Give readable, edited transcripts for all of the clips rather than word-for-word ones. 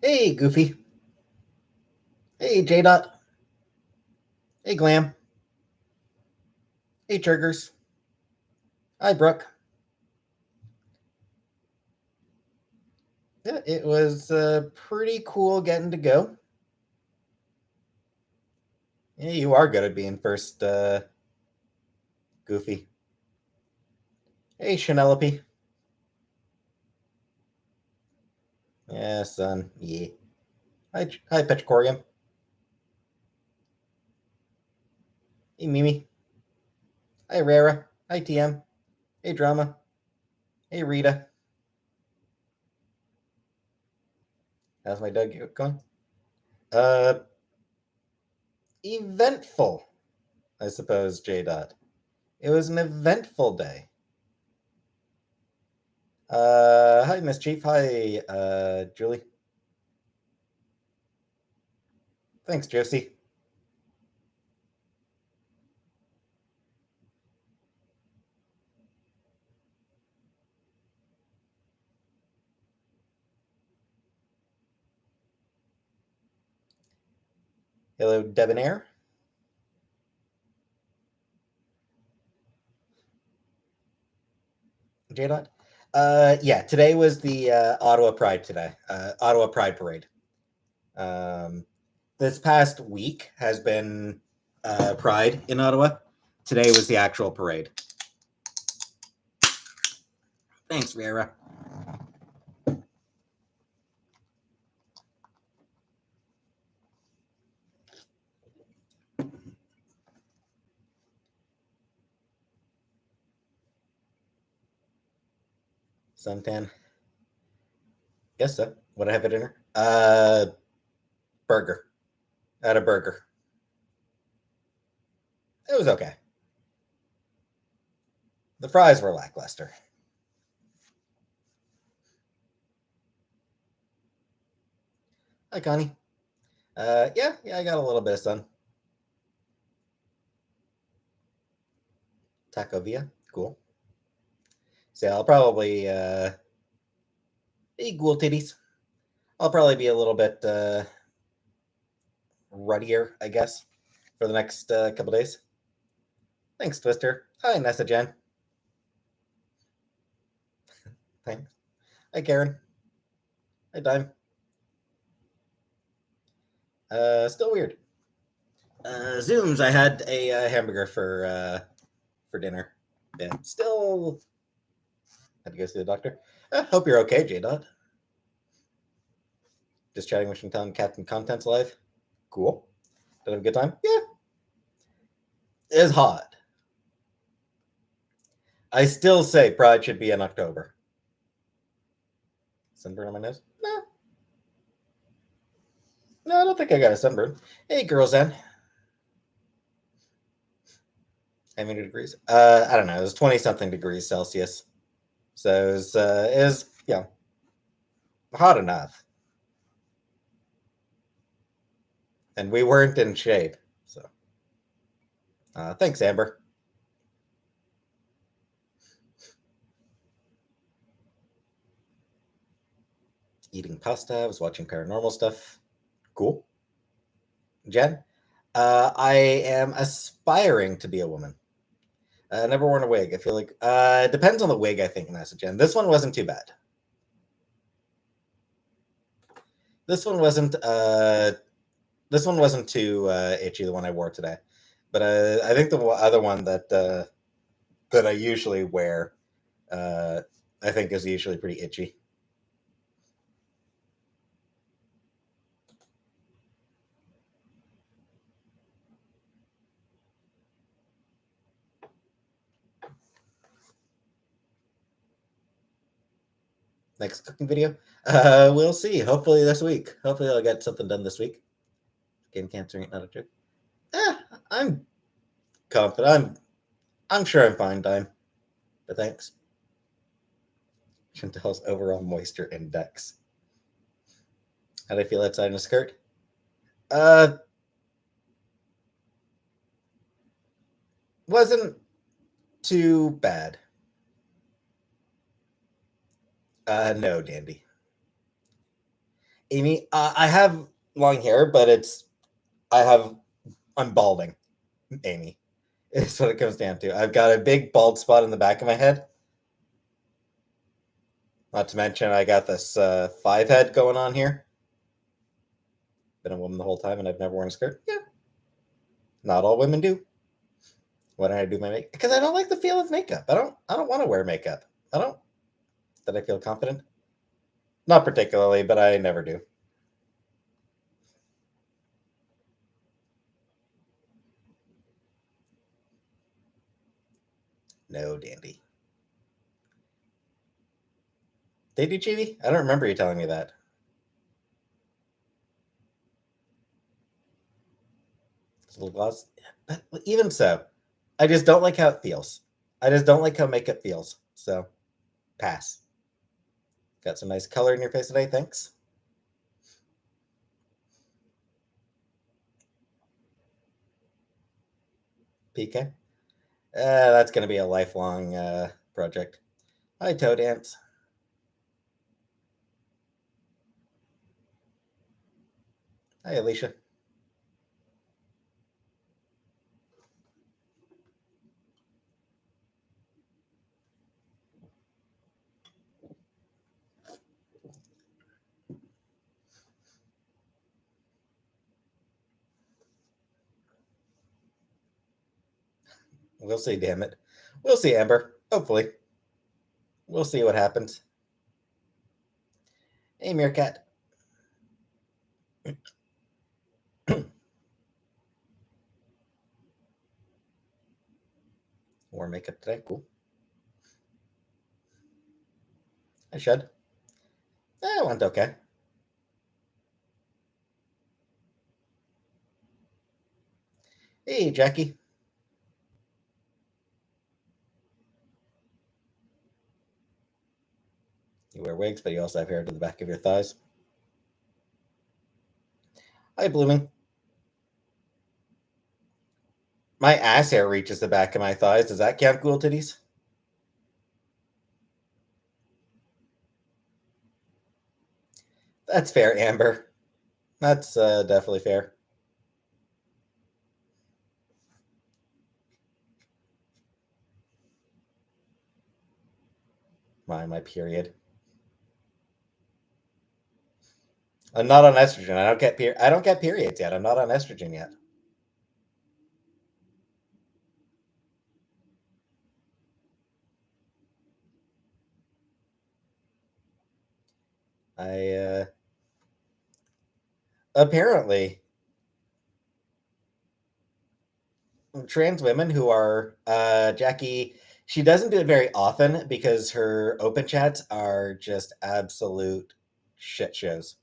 Hey, Goofy. Hey, J-Dot. Hey, Glam. Hey, Triggers. Hi, Brooke. Yeah, it was pretty cool getting to go. Yeah, you are good at being first, Goofy. Hey, Chanelope. Yeah, son. Yeah. Hi, Petricorium. Hey, Mimi. Hi, Rara. Hi, TM. Hey, Drama. Hey, Rita. How's my dog going? Uh, Eventful, I suppose, J-Dot. It was an eventful day. Hi, Mischief. Hi, Julie. Thanks, Josie. Hello, Debonair. J-Dot. Yeah, today was the Ottawa Pride today. Ottawa Pride Parade. This past week has been Pride in Ottawa. Today was the actual parade. Thanks, Rara. Suntan. Yes, so. What I have for dinner? Burger. I had a burger. It was okay. The fries were lackluster. Hi, Connie. Yeah, I got a little bit of sun. Tacovia, cool. So I'll probably hey, ghoul titties. I'll probably be a little bit ruddier, I guess, for the next couple days. Thanks, Twister. Hi, Nessa Jen. Thanks. Hi, Karen. Hi, Dime. Still weird. Zooms. I had a hamburger for dinner. Yeah, still had to go see the doctor. Hope you're okay, J Dot. Just chatting with Shantan Captain Contents Live. Cool. Did have a good time? Yeah. It's hot. I still say Pride should be in October. Sunburn on my nose? No. No, I don't think I got a sunburn. Hey, girls, then. How many degrees? I don't know. It was 20 something degrees Celsius. So it was hot enough. And we weren't in shade. So thanks, Amber. Eating pasta. I was watching paranormal stuff. Cool. Jen? I am aspiring to be a woman. Never worn a wig. I feel like it depends on the wig, I think, Nessa Jen. This one wasn't too bad. This one wasn't too itchy, the one I wore today. But I think the other one that I usually wear, I think is usually pretty itchy. Next cooking video, we'll see. Hopefully this week. Hopefully I'll get something done this week. Game cancer ain't not a joke. I'm confident. I'm sure I'm fine, Dime. but thanks. Chantel's overall moisture index. How do I feel outside in a skirt? Uh, wasn't too bad. No, Dandy. Amy, I have long hair, but I'm balding. Amy, is what it comes down to. I've got a big bald spot in the back of my head. Not to mention, I got this five head going on here. Been a woman the whole time, and I've never worn a skirt. Yeah, not all women do. Why don't I do my makeup? Because I don't like the feel of makeup. I don't want to wear makeup. I don't. That I feel confident. Not particularly, but I never do. No, Dandy. They do, Chibi? I don't remember you telling me that. It's a little gloss. But even so, I just don't like how it feels. I just don't like how makeup feels. So, pass. Got some nice color in your face today. Thanks. PK. That's going to be a lifelong project. Hi, Toe Dance. Hi, Alicia. We'll see, damn it. We'll see, Amber. Hopefully. We'll see what happens. Hey, Meerkat. Wore makeup today. Cool. I should. It went okay. Hey, Jackie. You wear wigs, but you also have hair to the back of your thighs. Hi, Blooming. My ass hair reaches the back of my thighs. Does that count, Ghoul Titties? That's fair, Amber. That's definitely fair. My period. I'm not on estrogen. I don't get periods yet. I'm not on estrogen yet. I apparently trans women who are Jackie. She doesn't do it very often because her open chats are just absolute shit shows.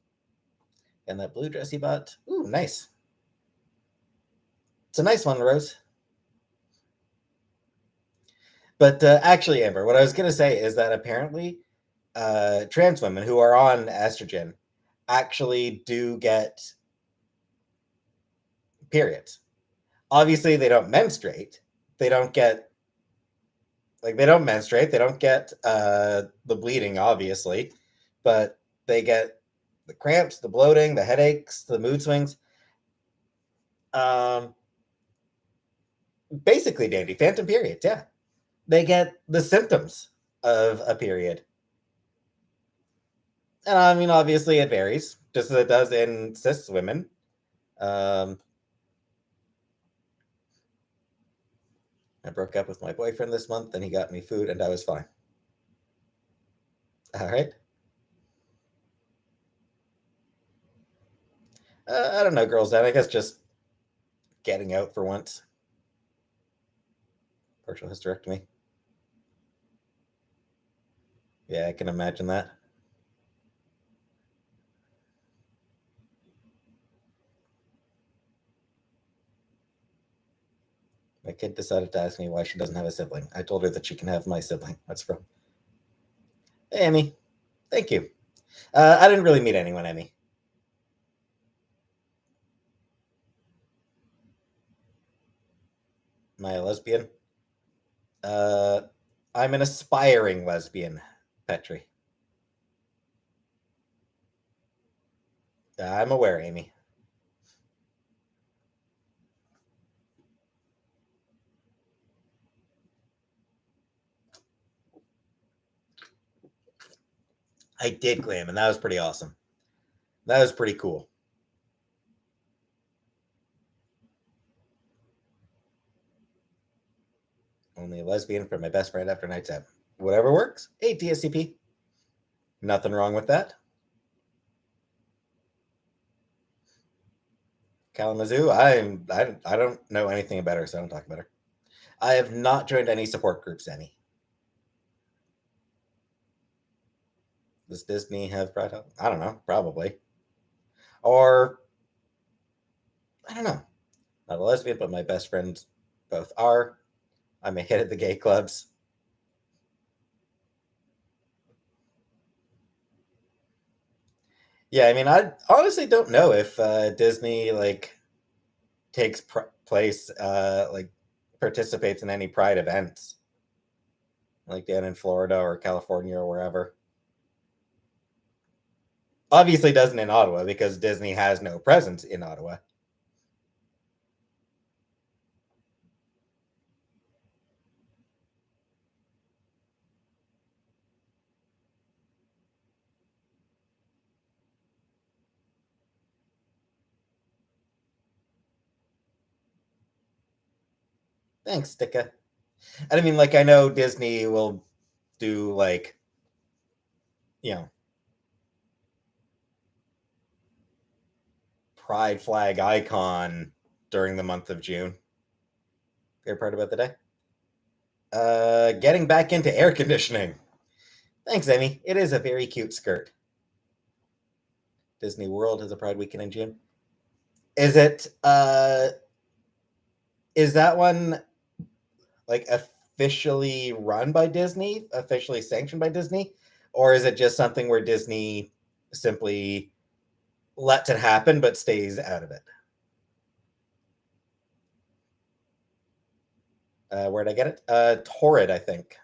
And that blue dress you bought, ooh, nice. It's a nice one, Rose. But actually, Amber, what I was gonna say is that apparently, trans women who are on estrogen actually do get periods. Obviously, they don't menstruate. They don't get they don't menstruate. They don't get the bleeding, obviously, but they get the cramps, the bloating, the headaches, the mood swings. Um, Basically, Dandy, phantom periods. Yeah, they get the symptoms of a period, and I mean, obviously, it varies, just as it does in cis women. Um, I broke up with my boyfriend this month, and he got me food, and I was fine. All right. I don't know, girls. I guess just getting out for once. Partial hysterectomy. Yeah, I can imagine that. My kid decided to ask me why she doesn't have a sibling. I told her that she can have my sibling. That's from. Hey, Emmy. Thank you. I didn't really meet anyone, Emmy. Am I a lesbian? Uh, I'm an aspiring lesbian, Petri. I'm aware, Amy. I did glam, and that was pretty awesome. That was pretty cool. Only a lesbian for my best friend after night's out. Whatever works. Hey, TSCP. Nothing wrong with that. Kalamazoo, I don't know anything about her, so I don't talk about her. I have not joined any support groups, any. Does Disney have Pride? I don't know, probably. Or I don't know. Not a lesbian, but my best friends both are. I'm a hit at the gay clubs. Yeah, I mean, I honestly don't know if Disney like takes place, like participates in any Pride events, like down in Florida or California or wherever. Obviously, doesn't in Ottawa because Disney has no presence in Ottawa. Thanks, Sticka. And I mean, like, I know Disney will do like, you know, Pride flag icon during the month of June. Favorite part about the day? Getting back into air conditioning. Thanks, Emmy. It is a very cute skirt. Disney World has a Pride weekend in June. Is it? Is that one like officially run by Disney, officially sanctioned by Disney, or is it just something where Disney simply lets it happen but stays out of it? Where'd I get it? Torrid, I think.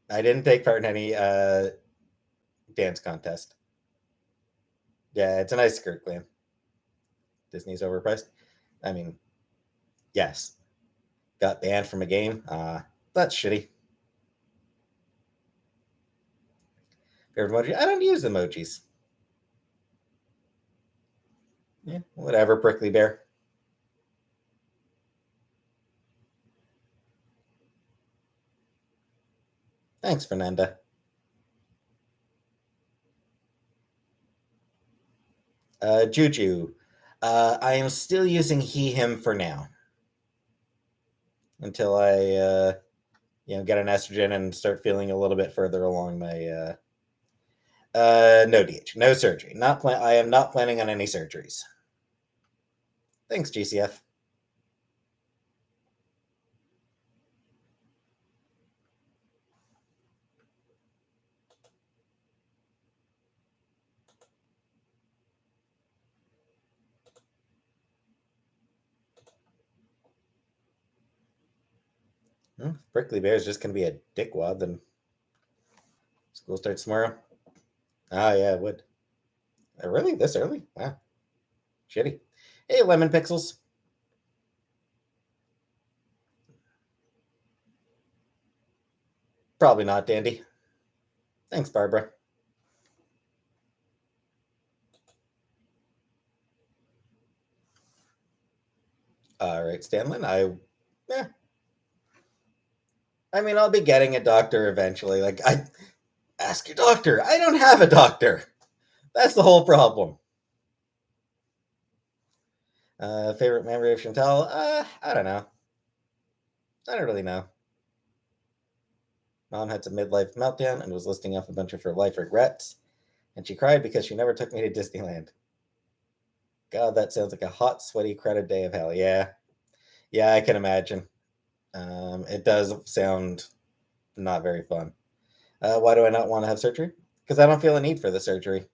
I didn't take part in any dance contest. Yeah, it's a nice skirt, Glenn. Disney's overpriced. I mean, yes. Got banned from a game. That's shitty. Favorite emoji? I don't use emojis. Yeah, whatever, prickly bear. Thanks, Fernanda. Juju. I am still using he, him for now until I, get an estrogen and start feeling a little bit further along my, no DH, no surgery. I am not planning on any surgeries. Thanks, GCF. Prickly Bear is just going to be a dickwad, then school starts tomorrow. Ah, yeah, it would. Really? This early? Wow. Shitty. Hey, Lemon Pixels. Probably not, Dandy. Thanks, Barbara. All right, Stanlin. Yeah. I mean, I'll be getting a doctor eventually. Like, I ask your doctor. I don't have a doctor. That's the whole problem. Favorite memory of Chantal? I don't know. I don't really know. Mom had some midlife meltdown and was listing off a bunch of her life regrets, and she cried because she never took me to Disneyland. God, that sounds like a hot, sweaty, crowded day of hell. Yeah. Yeah, I can imagine. It does sound not very fun. Why do I not want to have surgery? Because I don't feel a need for the surgery.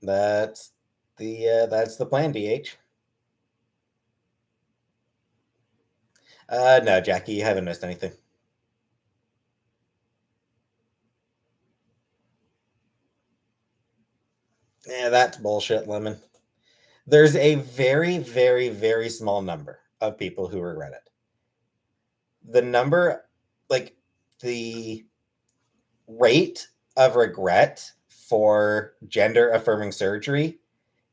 That's the plan, DH. No, Jackie, you haven't missed anything. Yeah, that's bullshit, Lemon. There's a very, very, very small number of people who regret it. The number, like the rate of regret for gender affirming surgery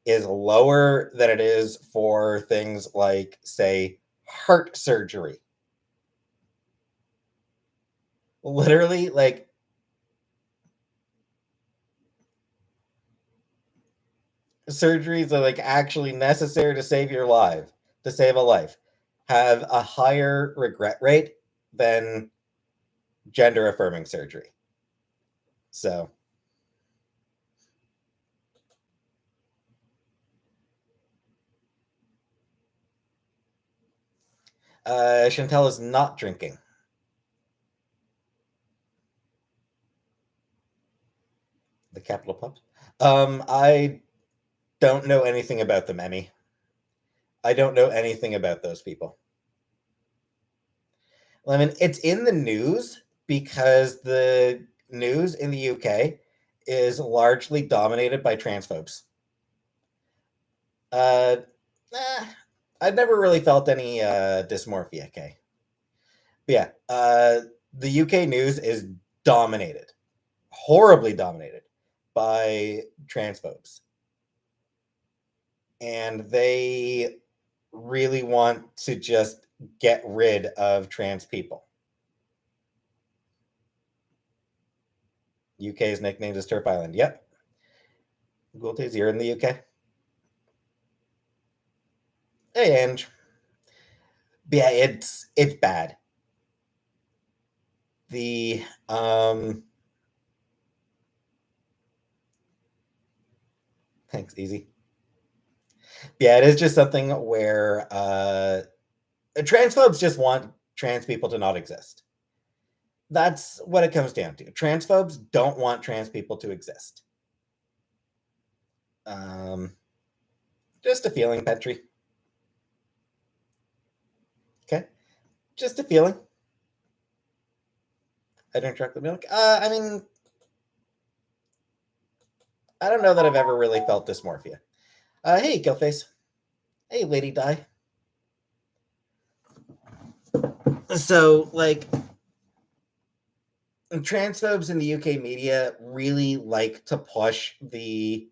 is lower than it is for things like, say, heart surgery. Literally, like, surgeries that are like actually necessary to save your life, to save a life, have a higher regret rate than gender affirming surgery. So, Chantel is not drinking. The Capital Pups. I don't know anything about them, Emmy. I don't know anything about those people. I mean, it's in the news because the news in the UK is largely dominated by transphobes. Uh, eh, I've never really felt any dysmorphia, okay? But yeah, the UK news is dominated, horribly dominated by transphobes. And they really want to just get rid of trans people. UK's nickname is Turf Island. Yep. Gulties, you're in the UK. Hey, Ange. Yeah, it's bad. The thanks, easy. Yeah, it is just something where transphobes just want trans people to not exist. That's what it comes down to. Transphobes don't want trans people to exist. Um, just a feeling, Petri. Okay, just a feeling. I drink chocolate milk. I mean, I don't know that I've ever really felt dysmorphia. Hey, Gillface. Hey, Lady Di. So, like, transphobes in the UK media really like to push the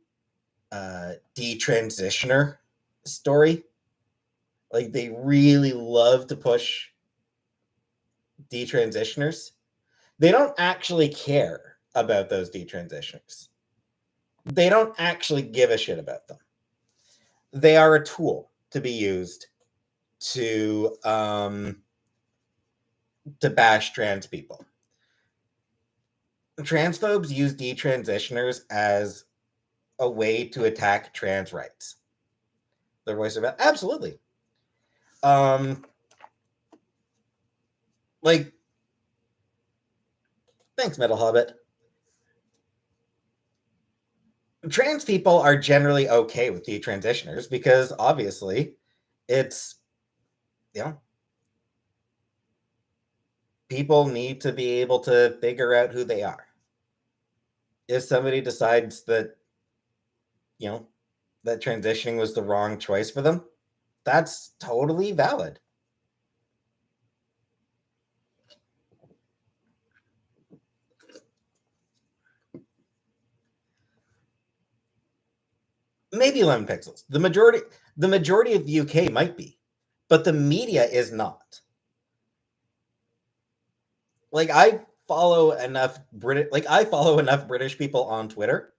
detransitioner story. Like, they really love to push detransitioners. They don't actually care about those detransitioners. They don't actually give a shit about them. They are a tool to be used to bash trans people. Transphobes use detransitioners as a way to attack trans rights. Their voice about absolutely. Um, like, thanks, Metal Hobbit. Trans people are generally okay with detransitioners because obviously it's, you know, people need to be able to figure out who they are. If somebody decides that, you know, that transitioning was the wrong choice for them, that's totally valid. Maybe 11 pixels. The majority of the UK might be, but the media is not. Like I follow enough British people on Twitter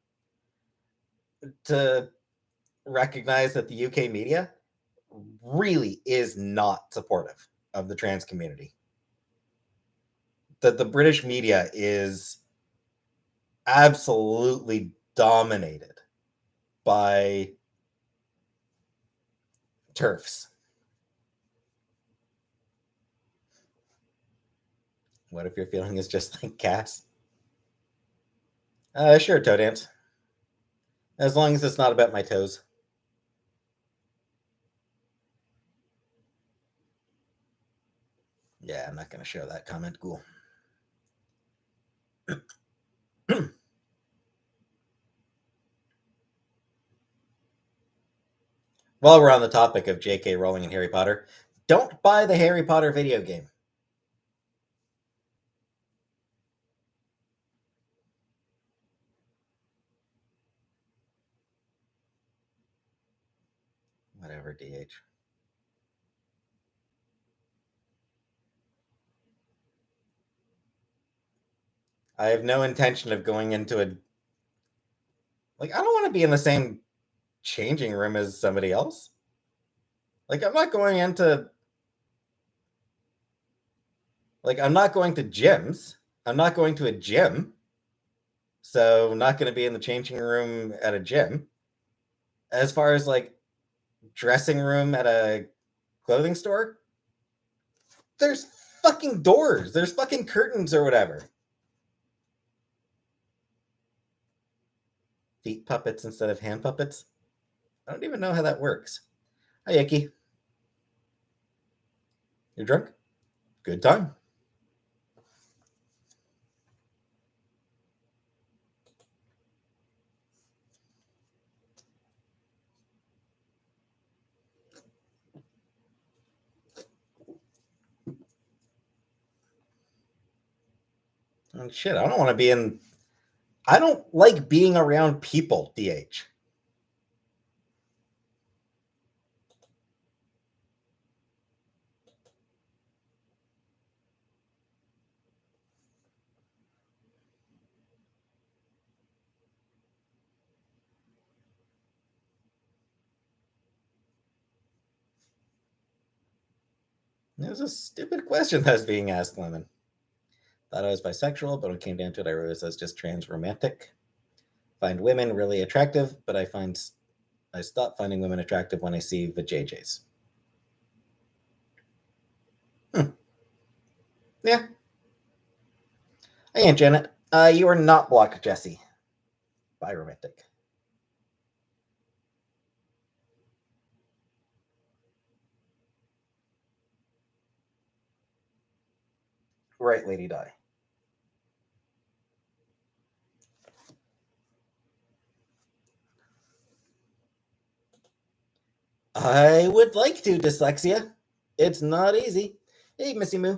to recognize that the UK media really is not supportive of the trans community. That the British media is absolutely dominated by TERFs. What if your feeling is just like Cass? Sure, toe dance. As long as it's not about my toes. Yeah, I'm not going to show that comment. Cool. While we're on the topic of J.K. Rowling and Harry Potter, don't buy the Harry Potter video game. Whatever, DH. I have no intention of going into a... Like, I don't want to be in the same changing room as somebody else. Like, I'm not going into... Like, I'm not going to gyms. I'm not going to a gym. So I'm not going to be in the changing room at a gym. As far as, like, dressing room at a clothing store, there's fucking doors. There's fucking curtains or whatever. Feet puppets instead of hand puppets. I don't even know how that works. Hi, Icky. You're drunk? Good time. Oh, shit, I don't want to be in... I don't like being around people, DH. It was a stupid question that was being asked, Lemon. Thought I was bisexual, but when it came down to it, I realized I was just trans romantic. Find women really attractive, but I stop finding women attractive when I see the JJs. Yeah. Hey, Aunt Janet. You are not blocked, Jesse. Bye, romantic. Right, Lady Di. I would like to, dyslexia. It's not easy. Hey, Missy Moo.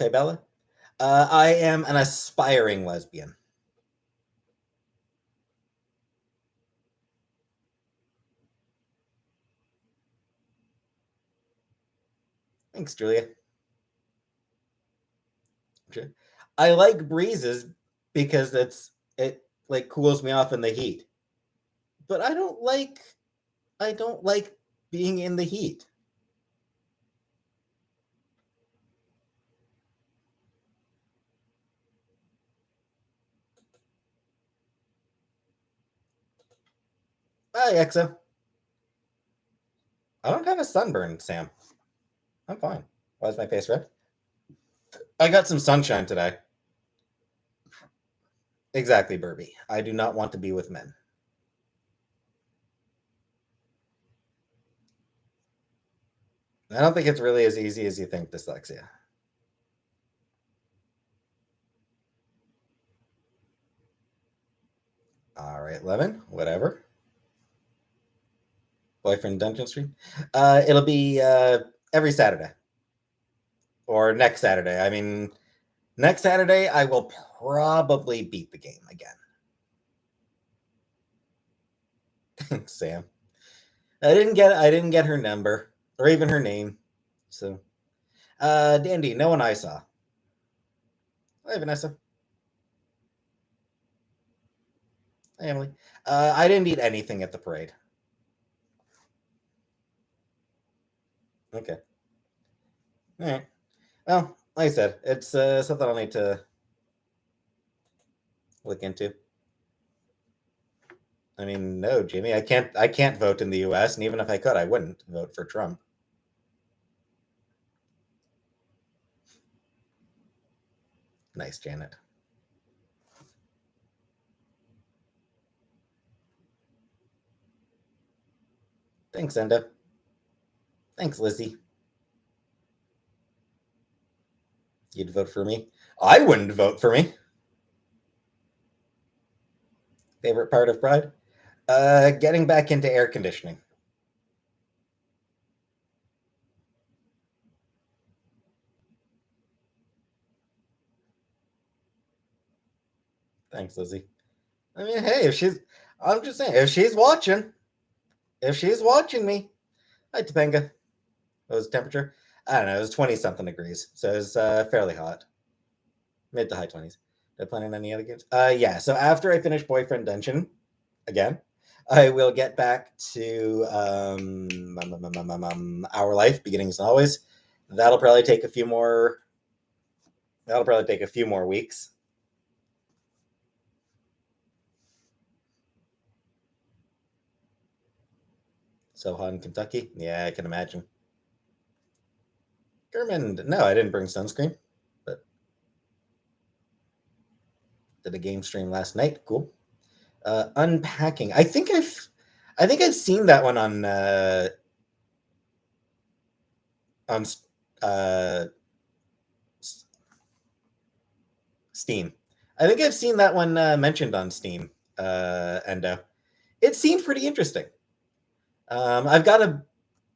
Okay, Bella. I am an aspiring lesbian. Thanks, Julia. I like breezes because it like cools me off in the heat. But I don't like being in the heat. Bye, Exo. I don't have a sunburn, Sam. I'm fine. Why is my face red? I got some sunshine today. Exactly, Burby. I do not want to be with men. I don't think it's really as easy as you think, dyslexia. All right, Levin, whatever. Boyfriend dungeon stream. It'll be every Saturday or next Saturday. I mean, next Saturday I will probably beat the game again. Sam. I didn't get her number or even her name. So Dandy, no one I saw. Hi, Vanessa. Hi, Emily. I didn't eat anything at the parade. Okay. All right. Well, like I said, it's something I'll need to look into. I mean, no, Jamie, I can't vote in the U.S., and even if I could, I wouldn't vote for Trump. Nice, Janet. Thanks, Enda. Thanks, Lizzie. You'd vote for me? I wouldn't vote for me. Favorite part of Pride? Getting back into air conditioning. Thanks, Lizzie. I mean, hey, I'm just saying, if she's watching me, hi, Topanga. What was the temperature? I don't know. It was 20 something degrees, so it was fairly hot, mid to high 20s. Did I plan on any other games? Yeah. So after I finish Boyfriend Dungeon, again, I will get back to Our Life, Beginnings and Always. That'll probably take a few more. That'll probably take a few more weeks. So hot in Kentucky. Yeah, I can imagine. German. No, I didn't bring sunscreen, but did a game stream last night. Cool. Unpacking. I think I've seen that one on uh, Steam. I think I've seen that one mentioned on Steam. And it seemed pretty interesting. I've got a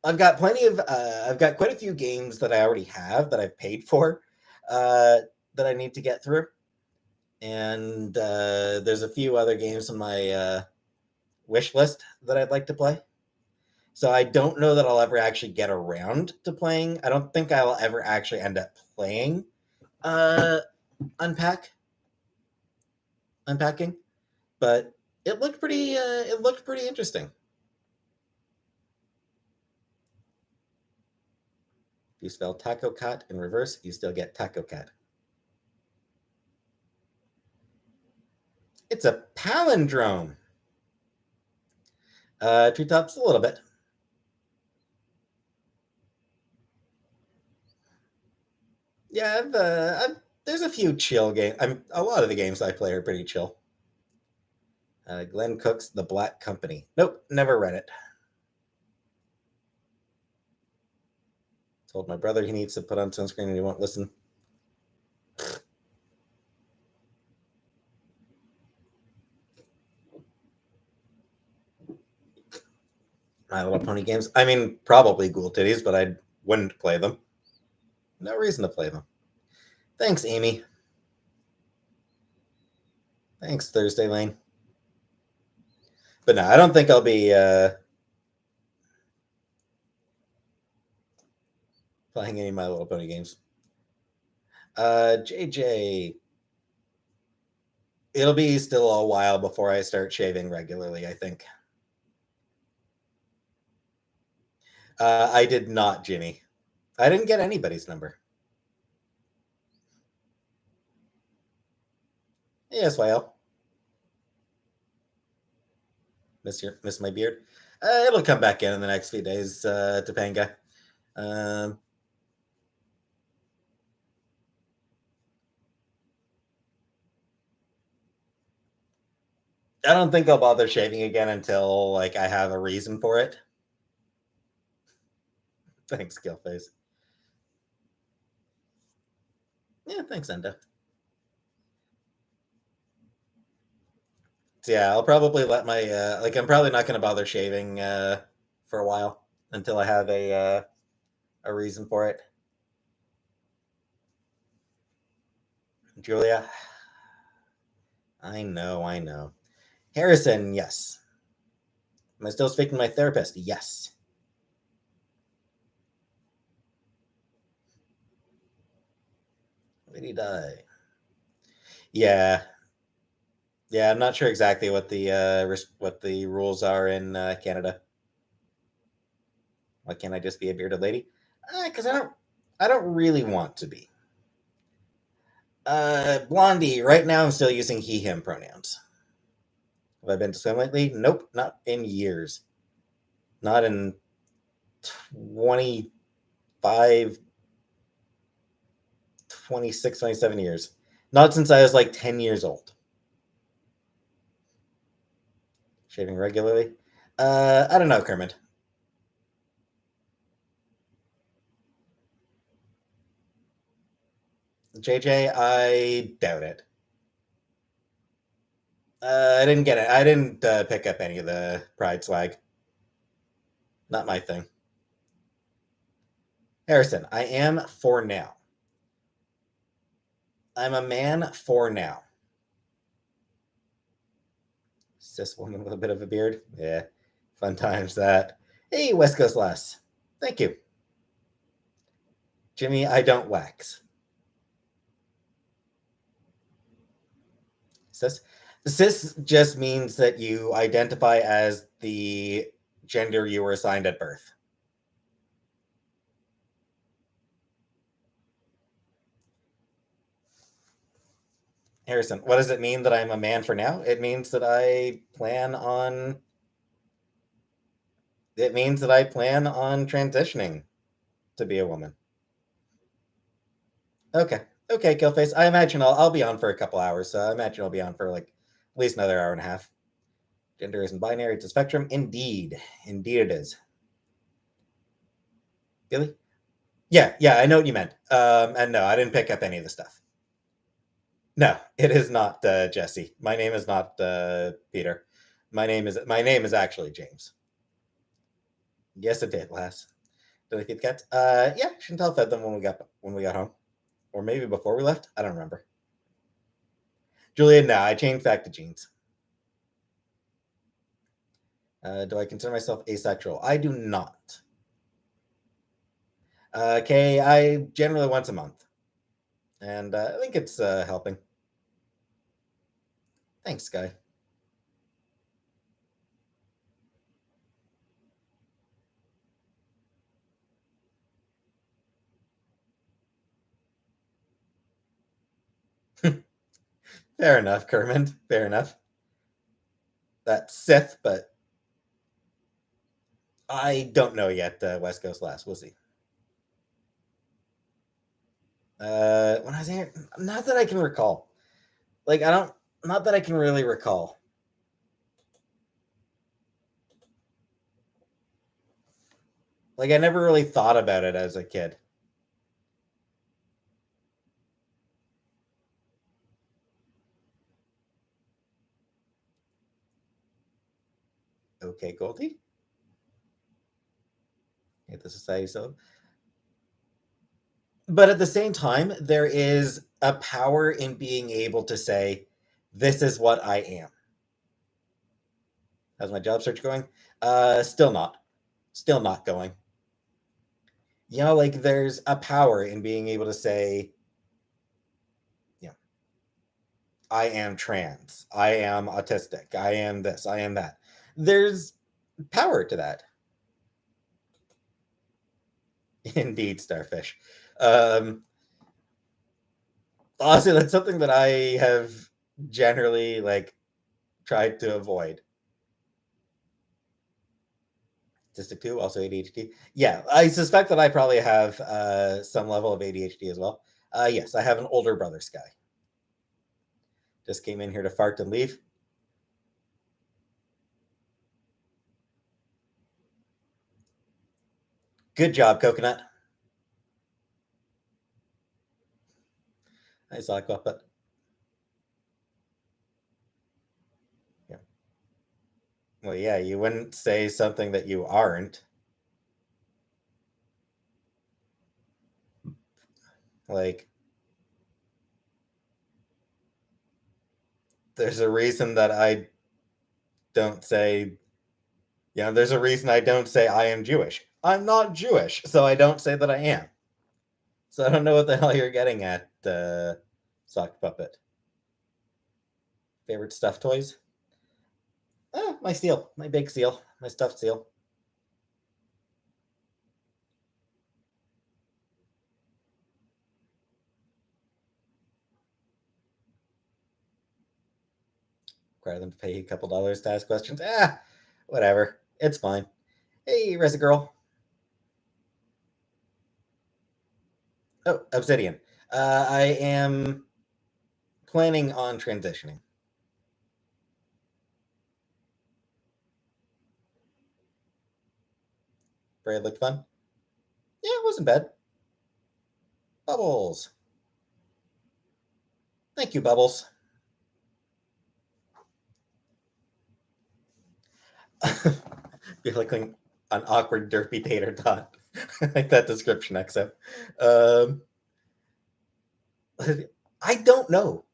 I've got quite a few games that I already have that I've paid for that I need to get through, and there's a few other games on my wish list that I'd like to play. So I don't know that I'll ever actually get around to playing. I don't think I'll ever actually end up playing uh, Unpack Unpacking, but it looked pretty. It looked pretty interesting. If you spell taco cat in reverse, you still get taco cat. It's a palindrome. Treetops a little bit. Yeah, there's a few chill games. A lot of the games I play are pretty chill. Glenn Cook's The Black Company. Nope, never read it. Told my brother he needs to put on sunscreen and he won't listen. My Little Pony games. I mean, probably Ghoul Titties, but I wouldn't play them. No reason to play them. Thanks, Amy. Thanks, Thursday Lane. But no, I don't think I'll be playing any of My Little Pony games. JJ, it'll be still a while before I start shaving regularly, I think. I did not, Jimmy. I didn't get anybody's number. Yes, well, miss my beard. It'll come back in the next few days, Topanga. Um, I don't think I'll bother shaving again until like I have a reason for it. Thanks, Gillface. Yeah, thanks, Enda. So yeah, I'll probably let my like I'm probably not going to bother shaving for a while until I have a reason for it. Julia, I know, I know. Harrison, yes. Am I still speaking to my therapist? Yes. Did he die? Yeah, Yeah, I'm not sure exactly what the rules are in Canada. Why can't I just be a bearded lady? Because I don't really want to be. Blondie. Right now, I'm still using he/him pronouns. Have I been to swim lately? Nope, not in years. Not in 25, 26, 27 years. Not since I was like 10 years old. Shaving regularly? I don't know, Kermit. JJ, I doubt it. I didn't get it. I didn't pick up any of the Pride swag. Not my thing. Harrison, I am for now. I'm a man for now. Cis woman with a bit of a beard. Yeah, fun times that. Hey, West Coast Lass. Thank you. Jimmy, I don't wax. Cis. Cis just means that you identify as the gender you were assigned at birth. Harrison, what does it mean that I'm a man for now? It means that I plan on. It means that I plan on transitioning to be a woman. Okay. Okay, Killface. I imagine I'll be on for a couple hours, so I imagine I'll be on for like at least another hour and a half. Gender isn't binary, it's a spectrum. Indeed. Indeed it is. Billy? Yeah, I know what you meant. And no, I didn't pick up any of the stuff. No, it is not Jesse. My name is not Peter. My name is actually James. Yes, it did, lass. Did I feed the cats? Yeah, Chantal fed them when we got home. Or maybe before we left. I don't remember. Julia, no, I changed back to jeans. Do I consider myself asexual? I do not. Okay, I generally once a month, and I think it's helping. Thanks, Guy. Fair enough, Kermit. Fair enough. That's Sith, but I don't know yet. West Coast last, we'll see. When I was here, not that I can recall. Like I don't, not that I can really recall. Like I never really thought about it as a kid. Okay, Goldie. Hate the society so. But at the same time, there is a power in being able to say, "This is what I am." How's my job search going? Still not going. Like there's a power in being able to say, you know, I am trans, I am autistic, I am this, I am that. There's power to that. Indeed, starfish. Um, Honestly, that's something that I have generally like tried to avoid. Autistic too, also ADHD. Yeah, I suspect that I probably have some level of ADHD as well. Yes, I have an older brother, Sky. Just came in here to fart and leave. Good job, Coconut. I saw Puppet. Yeah. Well, yeah, you wouldn't say something that you aren't. Like, there's a reason that I don't say, there's a reason I don't say I am Jewish. I'm not Jewish, so I don't say that I am. So I don't know what the hell you're getting at, Sock Puppet. Favorite stuffed toys? Oh, my seal, my big seal, my stuffed seal. Require them to pay you a couple dollars to ask questions. Whatever. It's fine. Hey, Reza girl. Oh, Obsidian. I am planning on transitioning. Brad looked fun. Yeah, it wasn't bad. Bubbles. Thank you, Bubbles. You're like an awkward derpy tater tot. Like that description, XO. Um, I don't know.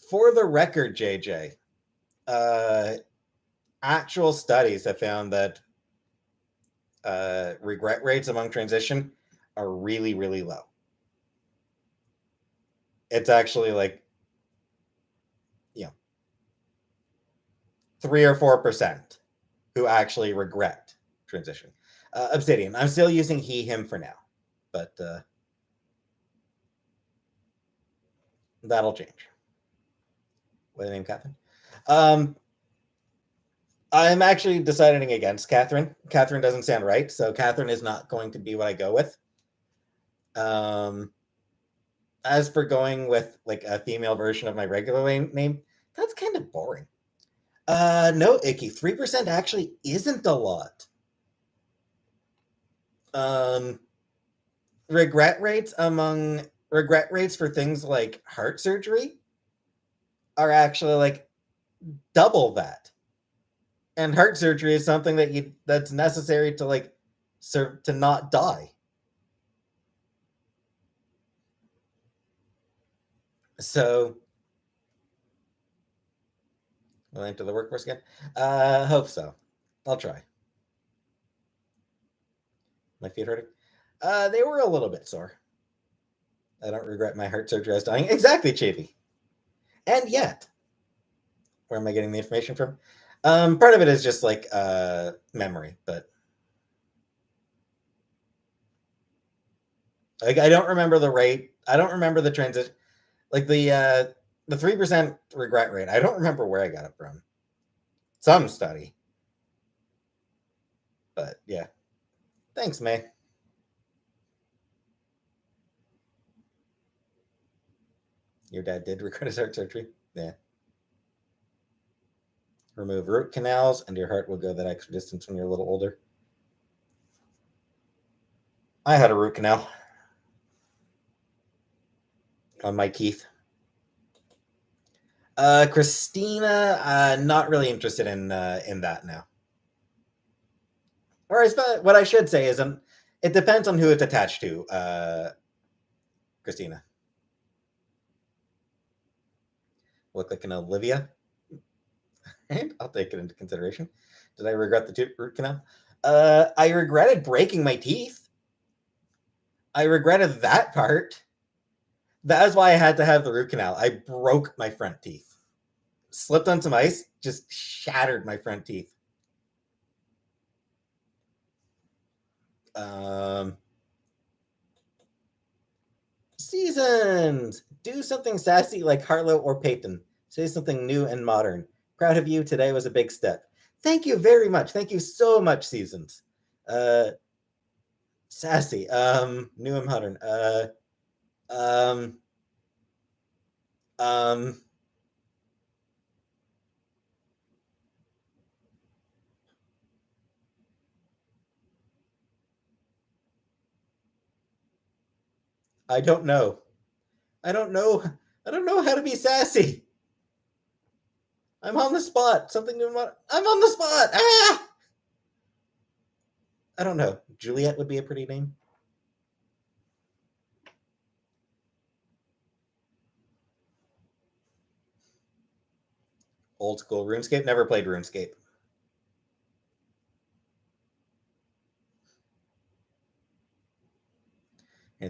For the record, JJ, uh, actual studies have found that regret rates among transition are really, really low. It's actually like, you know, 3 or 4% who actually regret transition. Obsidian. I'm still using he, him for now, but that'll change. What the name, Catherine? Um, I'm actually deciding against Catherine. Catherine doesn't sound right, so Catherine is not going to be what I go with. As for going with like a female version of my regular name, that's kind of boring. No, Icky. 3% actually isn't a lot. Um, regret rates for things like heart surgery are actually like double that. And heart surgery is something that's necessary to like serve to not die. So will I enter the workforce again? Hope so. I'll try. My feet hurting? They were a little bit sore. I don't regret my heart surgery. I was dying. Exactly, Chafee. And yet, where am I getting the information from? Part of it is just like memory, but like I don't remember the rate. I don't remember the transition. Like the 3% regret rate. I don't remember where I got it from. Some study, but yeah. Thanks, May. Your dad did regret his heart surgery. Yeah. Remove root canals, and your heart will go that extra distance when you're a little older. I had a root canal on my teeth. Christina, not really interested in that now. Or what I should say is, it depends on who it's attached to. Christina, look like an Olivia, and I'll take it into consideration. Did I regret the root canal? I regretted breaking my teeth. I regretted that part. That is why I had to have the root canal. I broke my front teeth. Slipped on some ice, just shattered my front teeth. Um, Seasons! Do something sassy like Harlow or Peyton. Say something new and modern. Proud of you. Today was a big step. Thank you very much. Thank you so much, Seasons. Uh, Sassy. New and modern. Um, um, I don't know. I don't know. I don't know how to be sassy. I'm on the spot. Something new. I'm on the spot. I don't know. Juliet would be a pretty name. Old school RuneScape. Never played RuneScape.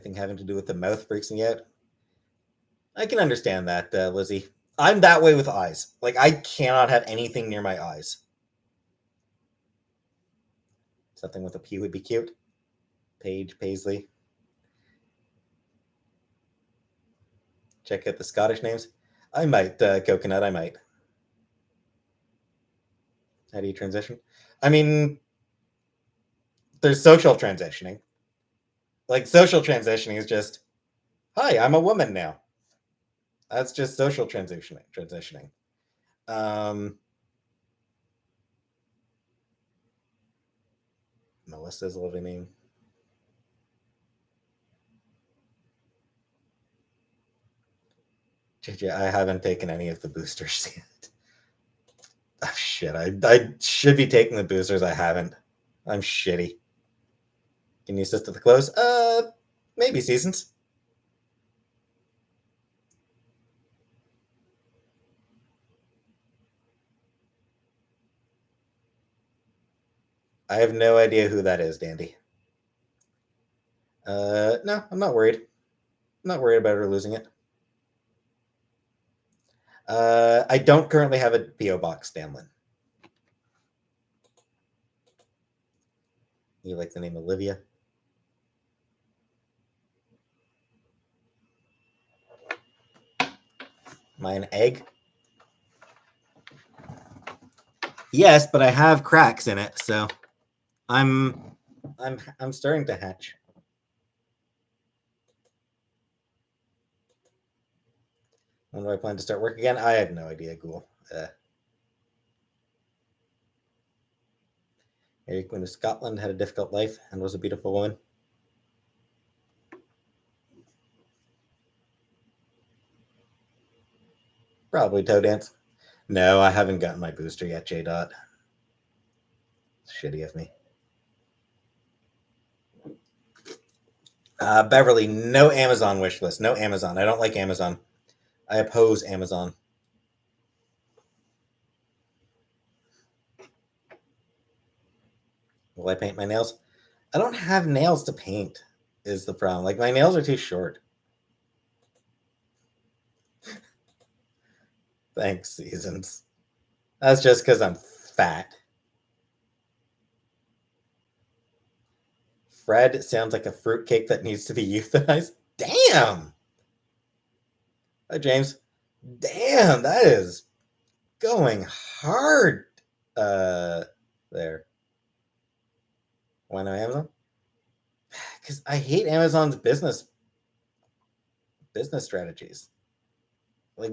anything having to do with the mouth freaks me out. I can understand that, Lizzie. I'm that way with eyes. Like, I cannot have anything near my eyes. Something with a P would be cute. Paige Paisley. Check out the Scottish names. I might, Coconut, I might. How do you transition? I mean, there's social transitioning. Like, social transitioning is just, hi, I'm a woman now. That's just social transitioning. Melissa's a lovely name. JJ, I haven't taken any of the boosters yet. Oh, shit, I should be taking the boosters. I haven't. I'm shitty. Can you assist at the close? Maybe seasons. I have no idea who that is, Dandy. No, I'm not worried. I'm not worried about her losing it. I don't currently have a P.O. box, Stanlin. You like the name Olivia? Am I an egg? Yes, but I have cracks in it, so I'm starting to hatch. When do I plan to start work again? I had no idea, Ghoul. Mary Queen of Scotland had a difficult life and was a beautiful woman. Probably toe dance. No, I haven't gotten my booster yet, J. Dot. Shitty of me. Beverly, no Amazon wish list. No Amazon. I don't like Amazon. I oppose Amazon. Will I paint my nails? I don't have nails to paint, is the problem. Like, my nails are too short. Thanks, Seasons. That's just because I'm fat. Fred sounds like a fruitcake that needs to be euthanized. Damn! Hi, James. Damn, that is going hard there. Why no Amazon? Because I hate Amazon's business strategies. Like,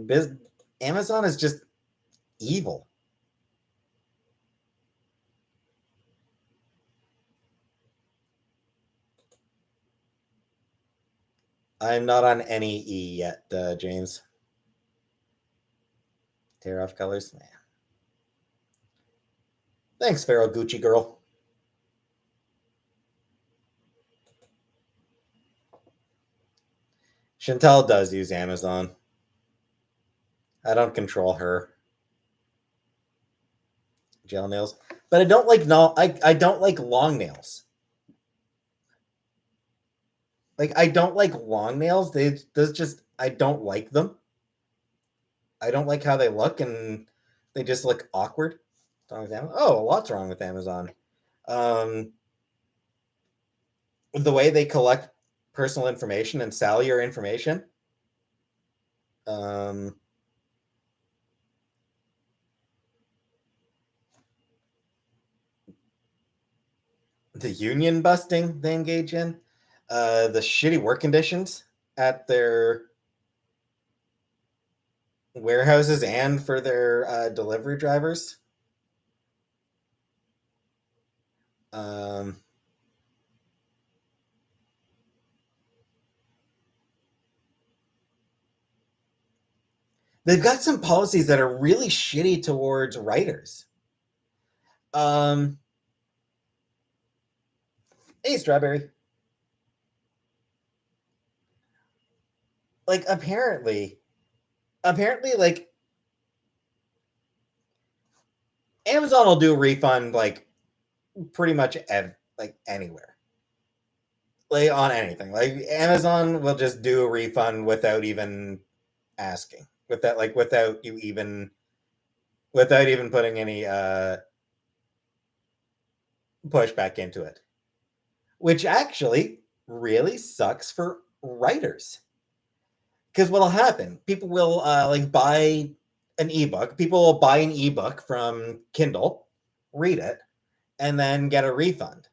Amazon is just evil. I'm not on any E yet, James. Tear off colors? Nah. Thanks, Feral Gucci girl. Chantel does use Amazon. I don't control her. Gel nails. But I don't like I don't like long nails. Like, I don't like long nails. Those just, I don't like them. I don't like how they look, and they just look awkward. Oh, a lot's wrong with Amazon. The way they collect personal information and sell your information. The union busting they engage in, the shitty work conditions at their warehouses and for their delivery drivers. They've got some policies that are really shitty towards writers. Hey, Strawberry. Like, apparently, like, Amazon will do a refund, like, pretty much like anywhere. like on anything. Like Amazon will just do a refund without even asking, without even putting any pushback into it, which actually really sucks for writers. Because what'll happen? People will like buy an ebook. People will buy an ebook from Kindle, read it, and then get a refund.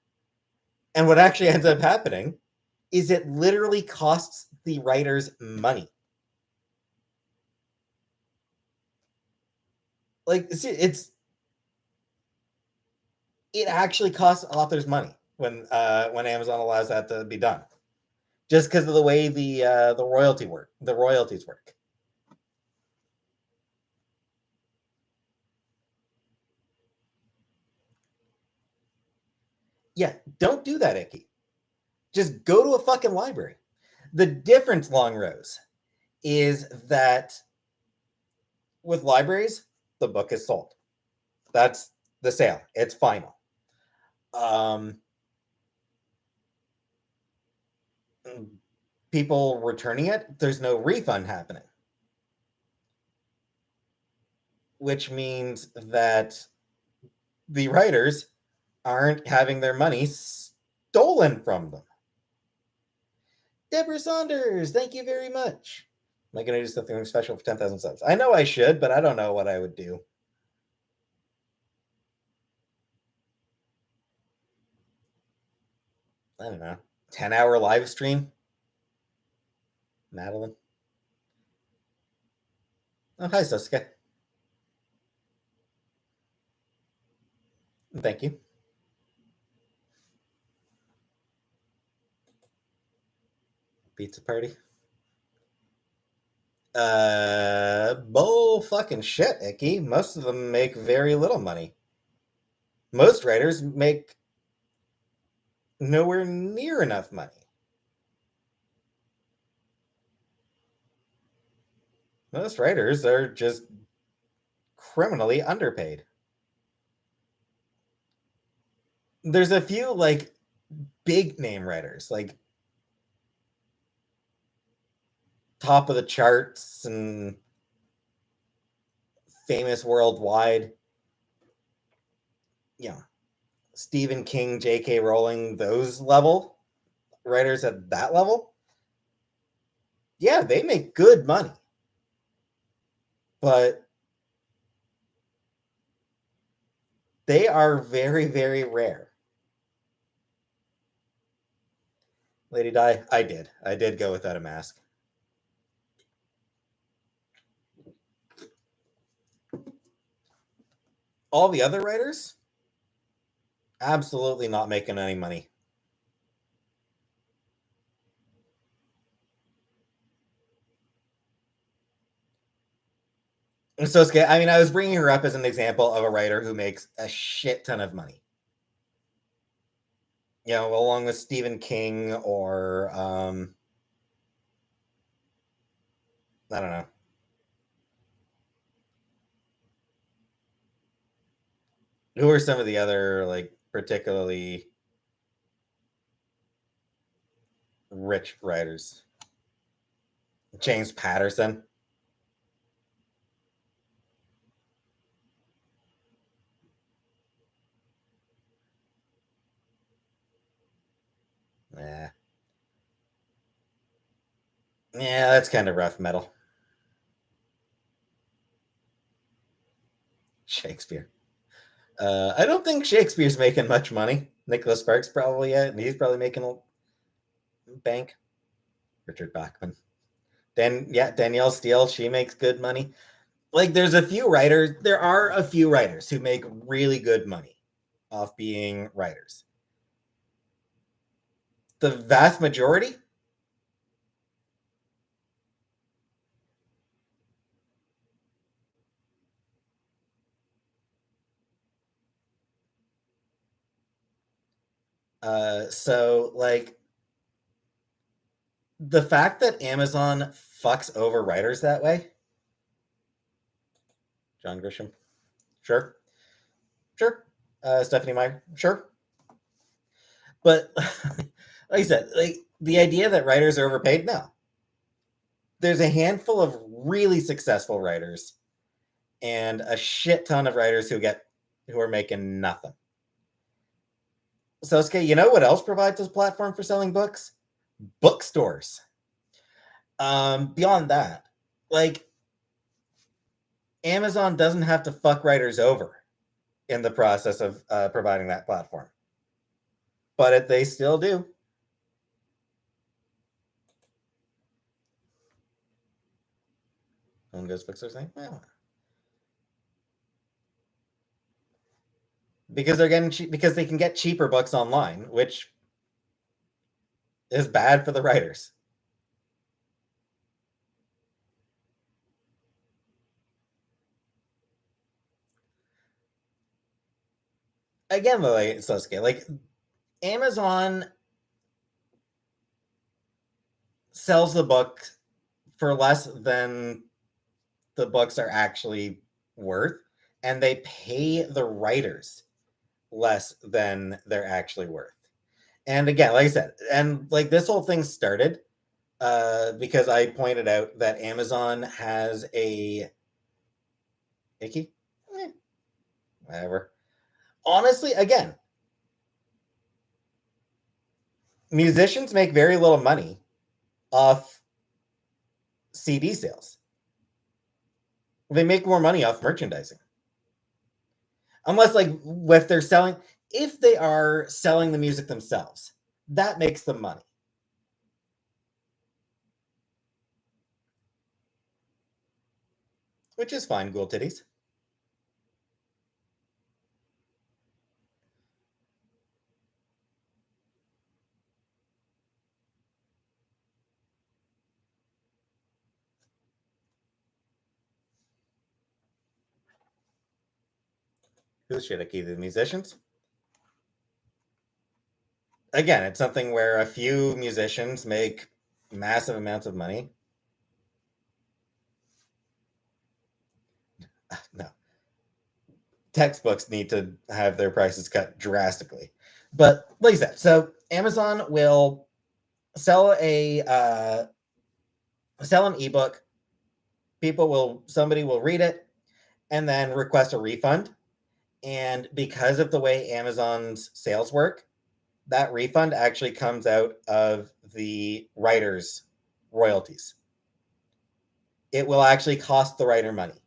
And what actually ends up happening is it literally costs the writers money. Like it actually costs authors money when Amazon allows that to be done, just because of the way the royalties work. Yeah, don't do that, Icky. Just go to a fucking library. The difference, Long Rose, is that with libraries, the book is sold. That's the sale. It's final. Um, People returning it, there's no refund happening, which means that the writers aren't having their money stolen from them. Deborah Saunders, thank you very much. Am I going to do something special for 10,000 subs? I know I should, but I don't know what I would do. I don't know. 10-hour live stream? Madeline? Oh, hi, Sasuke. Thank you. Pizza party? Bull fucking shit, Icky. Most of them make very little money. Most writers make nowhere near enough money. Most writers are just criminally underpaid. There's a few like big name writers, like top of the charts and famous worldwide. You know, Stephen King, J.K. Rowling, those level writers at that level. Yeah, they make good money. But they are very, very rare. Lady Di, I did. I did go without a mask. All the other writers, absolutely not making any money. So I mean, I was bringing her up as an example of a writer who makes a shit ton of money. You know, along with Stephen King or I don't know. Who are some of the other like particularly rich writers? James Patterson. Yeah. Yeah, that's kind of rough metal. Shakespeare. I don't think Shakespeare's making much money. Nicholas Sparks probably yet, and he's probably making a bank. Richard Bachman. Then yeah, Danielle Steele, she makes good money. Like there are a few writers who make really good money off being writers. The vast majority, so like the fact that Amazon fucks over writers that way. John Grisham, sure, sure. Stephanie Meyer, sure. But like I said, like the idea that writers are overpaid, no. There's a handful of really successful writers and a shit ton of writers who are making nothing. So, okay, you know what else provides a platform for selling books? Bookstores. Beyond that, like Amazon doesn't have to fuck writers over in the process of providing that platform, but they still do. One goes bookstores saying, well, because they're getting cheap, because they can get cheaper books online, which is bad for the writers. Again, though, like, it's so scary. Like Amazon sells the book for less than the books are actually worth, and they pay the writers less than they're actually worth. And again, like I said, and like this whole thing started because I pointed out that Amazon has a icky, whatever. Honestly, again, musicians make very little money off CD sales. They make more money off merchandising. Unless like if they are selling the music themselves, that makes them money. Which is fine, ghoul titties. Who's shitty? The musicians? Again, it's something where a few musicians make massive amounts of money. No. Textbooks need to have their prices cut drastically. But like I said, so Amazon will sell sell an ebook. Somebody will read it and then request a refund. And because of the way Amazon's sales work, that refund actually comes out of the writer's royalties. It will actually cost the writer money.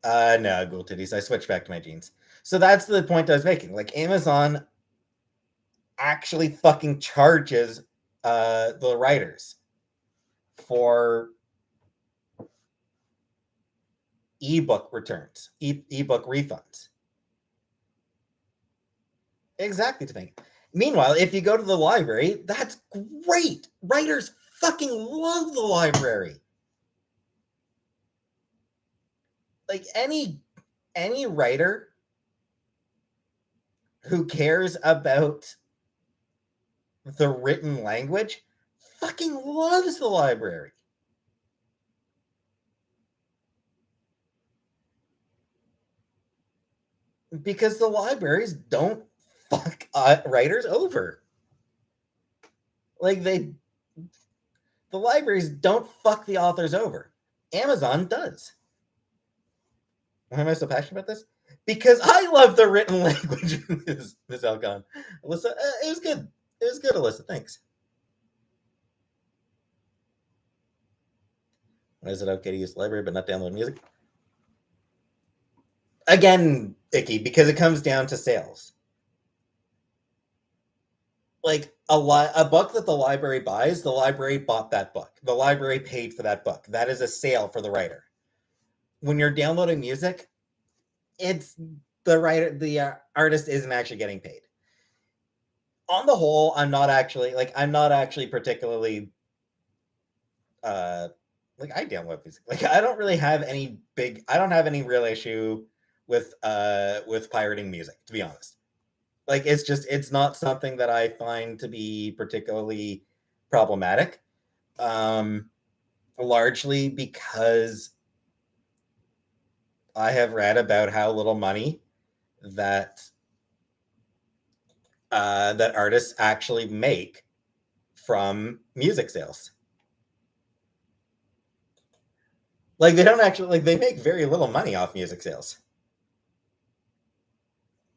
No, ghoul titties. I switched back to my jeans. So that's the point I was making. Like Amazon actually fucking charges the writers for ebook returns, ebook refunds. Exactly to think. Meanwhile, if you go to the library, that's great. Writers fucking love the library. Like any writer who cares about the written language fucking loves the library. Because the libraries don't fuck writers over. Like the libraries don't fuck the authors over. Amazon does. Why am I so passionate about this? Because I love the written language, Ms. Alcon. Alyssa, it was good. It was good, Alyssa. Thanks. Why is it okay to use the library but not download music? Again, icky, because it comes down to sales. Like a book that the library buys, the library bought that book. The library paid for that book. That is a sale for the writer. When you're downloading music, it's the artist isn't actually getting paid. On the whole, I'm not actually particularly uh like I download music. Like I don't have any real issue with pirating music, to be honest. Like it's not something that I find to be particularly problematic. Um Largely because I have read about how little money that that artists actually make from music sales. Like they don't actually like they make very little money off music sales.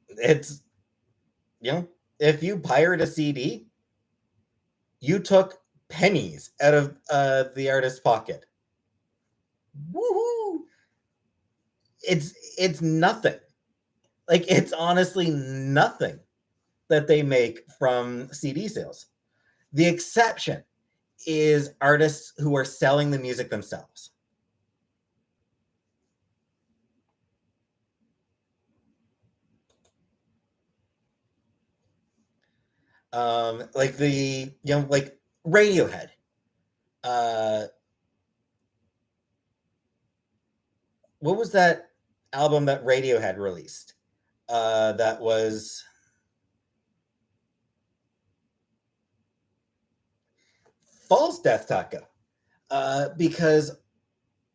It's if you pirate a CD, you took pennies out of the artist's pocket. Woohoo! It's nothing. Like it's honestly nothing that they make from CD sales. The exception is artists who are selling the music themselves. Like like Radiohead. Uh, what was that album that Radiohead released? That was False Death Taco. Because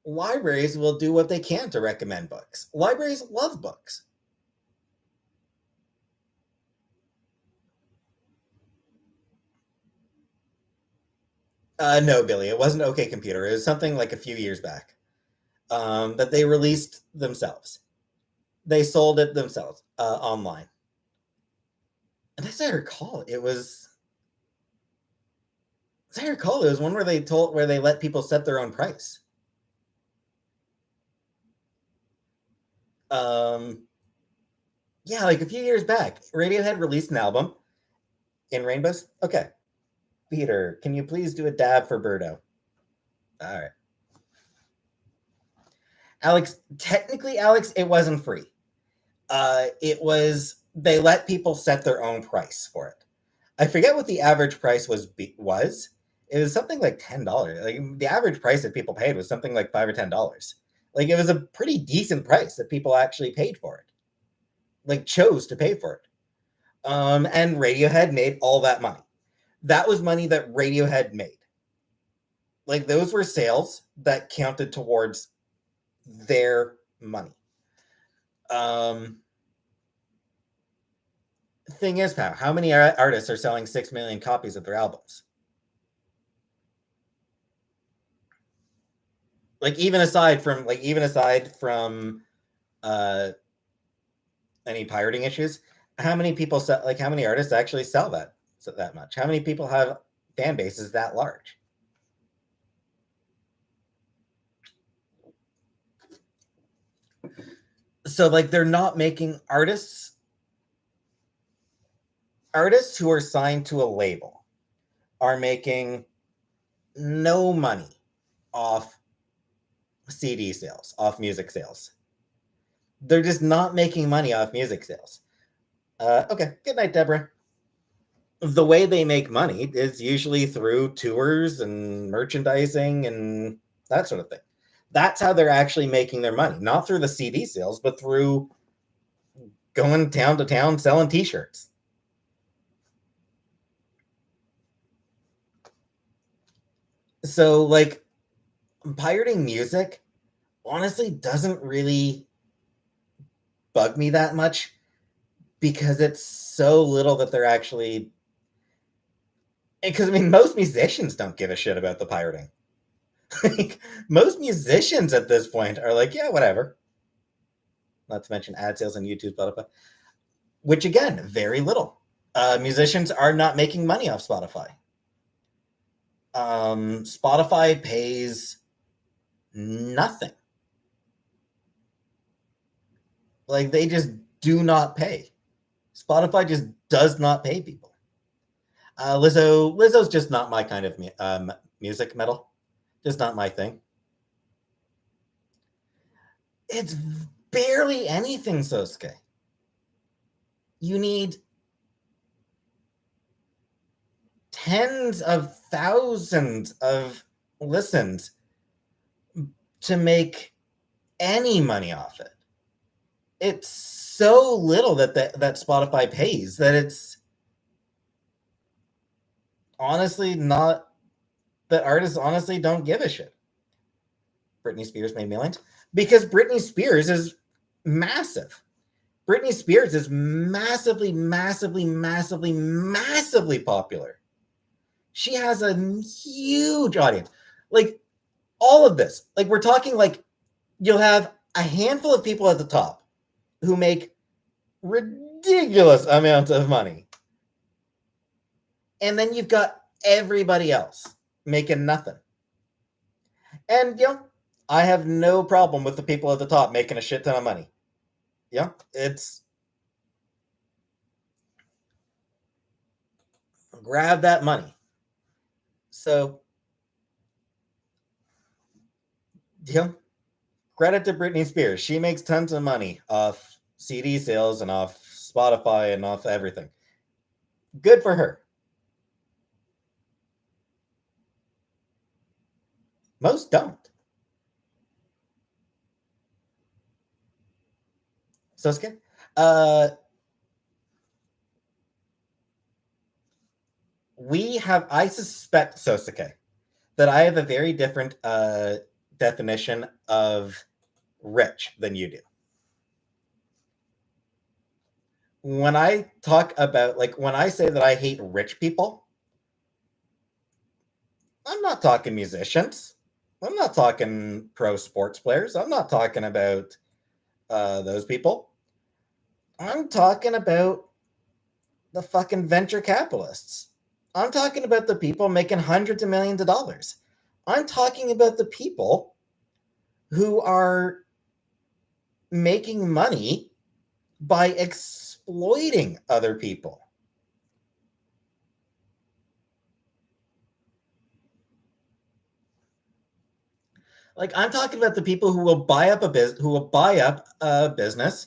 libraries will do what they can to recommend books. Libraries love books. No, Billy, it wasn't OK Computer. It was something like a few years back that they released themselves. They sold it themselves online. And as I recall, it was one where they let people set their own price. Yeah, like a few years back, Radiohead released an album in Rainbows. Okay, Peter, can you please do a dab for Birdo? All right, Alex. Technically, Alex, it wasn't free. It was they let people set their own price for it. I forget what the average price was. It was something like $10. Like the average price that people paid was something like $5 or $10. Like it was a pretty decent price that people actually paid for it. Like chose to pay for it. And Radiohead made all that money. That was money that Radiohead made. Like those were sales that counted towards their money. Um, thing is, pal, how many artists are selling 6 million copies of their albums? Like even aside from uh any pirating issues, how many people sell, like how many artists actually sell that much? How many people have fan bases that large? So like they're not making artists who are signed to a label are making no money off CD sales, off music sales. They're just not making money off music sales. Okay, good night, Deborah. The way they make money is usually through tours and merchandising and that sort of thing. That's how they're actually making their money, not through the CD sales, but through going town to town selling T-shirts. So, like, pirating music honestly doesn't really bug me that much because it's so little that they're actually. Because I mean, most musicians don't give a shit about the pirating. Like, most musicians at this point are like, yeah, whatever. Not to mention ad sales on YouTube, Spotify, which again, very little. Musicians are not making money off Spotify. Spotify pays nothing. Like they just do not pay. Spotify just does not pay people. Lizzo's just not my kind of music metal. Just not my thing. It's barely anything, Sosuke. You need tens of thousands of listens to make any money off it. It's so little that Spotify pays that it's honestly not that artists honestly don't give a shit. Britney Spears made millions because Britney Spears is massive. Britney Spears is massively, massively, massively, massively popular. She has a huge audience. Like, all of this, like, we're talking like you'll have a handful of people at the top who make ridiculous amounts of money. And then you've got everybody else making nothing. And, I have no problem with the people at the top making a shit ton of money. Yeah, it's grab that money. So, credit to Britney Spears. She makes tons of money off CD sales and off Spotify and off everything. Good for her. Most don't. Sosuke? I suspect, Sosuke, that I have a very different definition of rich than you do. When I talk about, like, when I say that I hate rich people, I'm not talking musicians. I'm not talking pro sports players. I'm not talking about those people. I'm talking about the fucking venture capitalists. I'm talking about the people making hundreds of millions of dollars. I'm talking about the people who are making money by exploiting other people. Like, I'm talking about the people who will buy up a business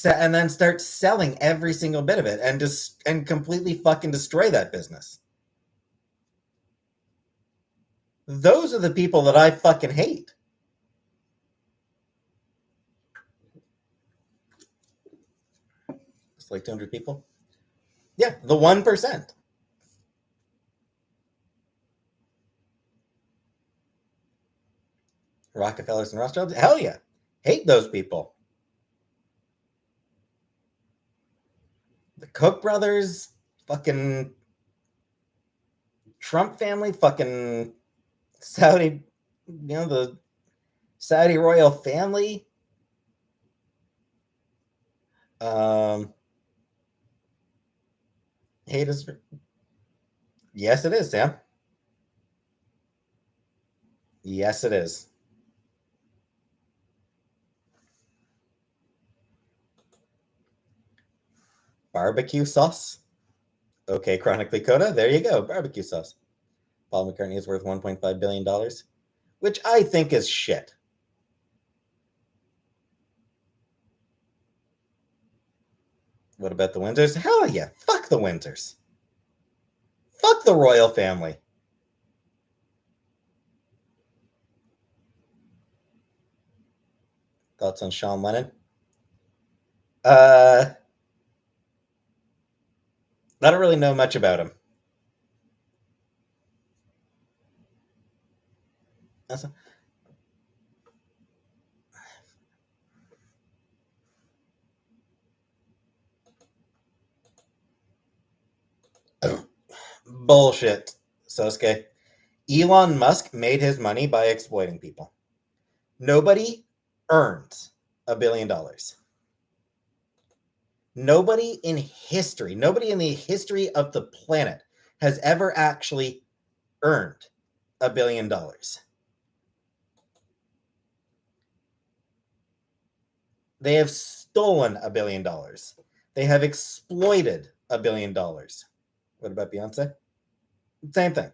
and then start selling every single bit of it and completely fucking destroy that business. Those are the people that I fucking hate. It's like 200 people. Yeah, the 1%. Rockefellers and Rothschilds. Hell yeah. Hate those people. The Koch brothers, fucking Trump family, fucking Saudi, the Saudi royal family. Hate is. Yes, it is, Sam. Yes, it is. Barbecue sauce. Okay, chronically Coda. There you go. Barbecue sauce. Paul McCartney is worth $1.5 billion, which I think is shit. What about the Windsors? Hell yeah. Fuck the Windsors. Fuck the royal family. Thoughts on Sean Lennon? I don't really know much about him. Bullshit, Sosuke. Elon Musk made his money by exploiting people. Nobody earns $1 billion. Nobody in the history of the planet has ever actually earned $1 billion. They have stolen $1 billion. They have exploited $1 billion. What about Beyonce? Same thing.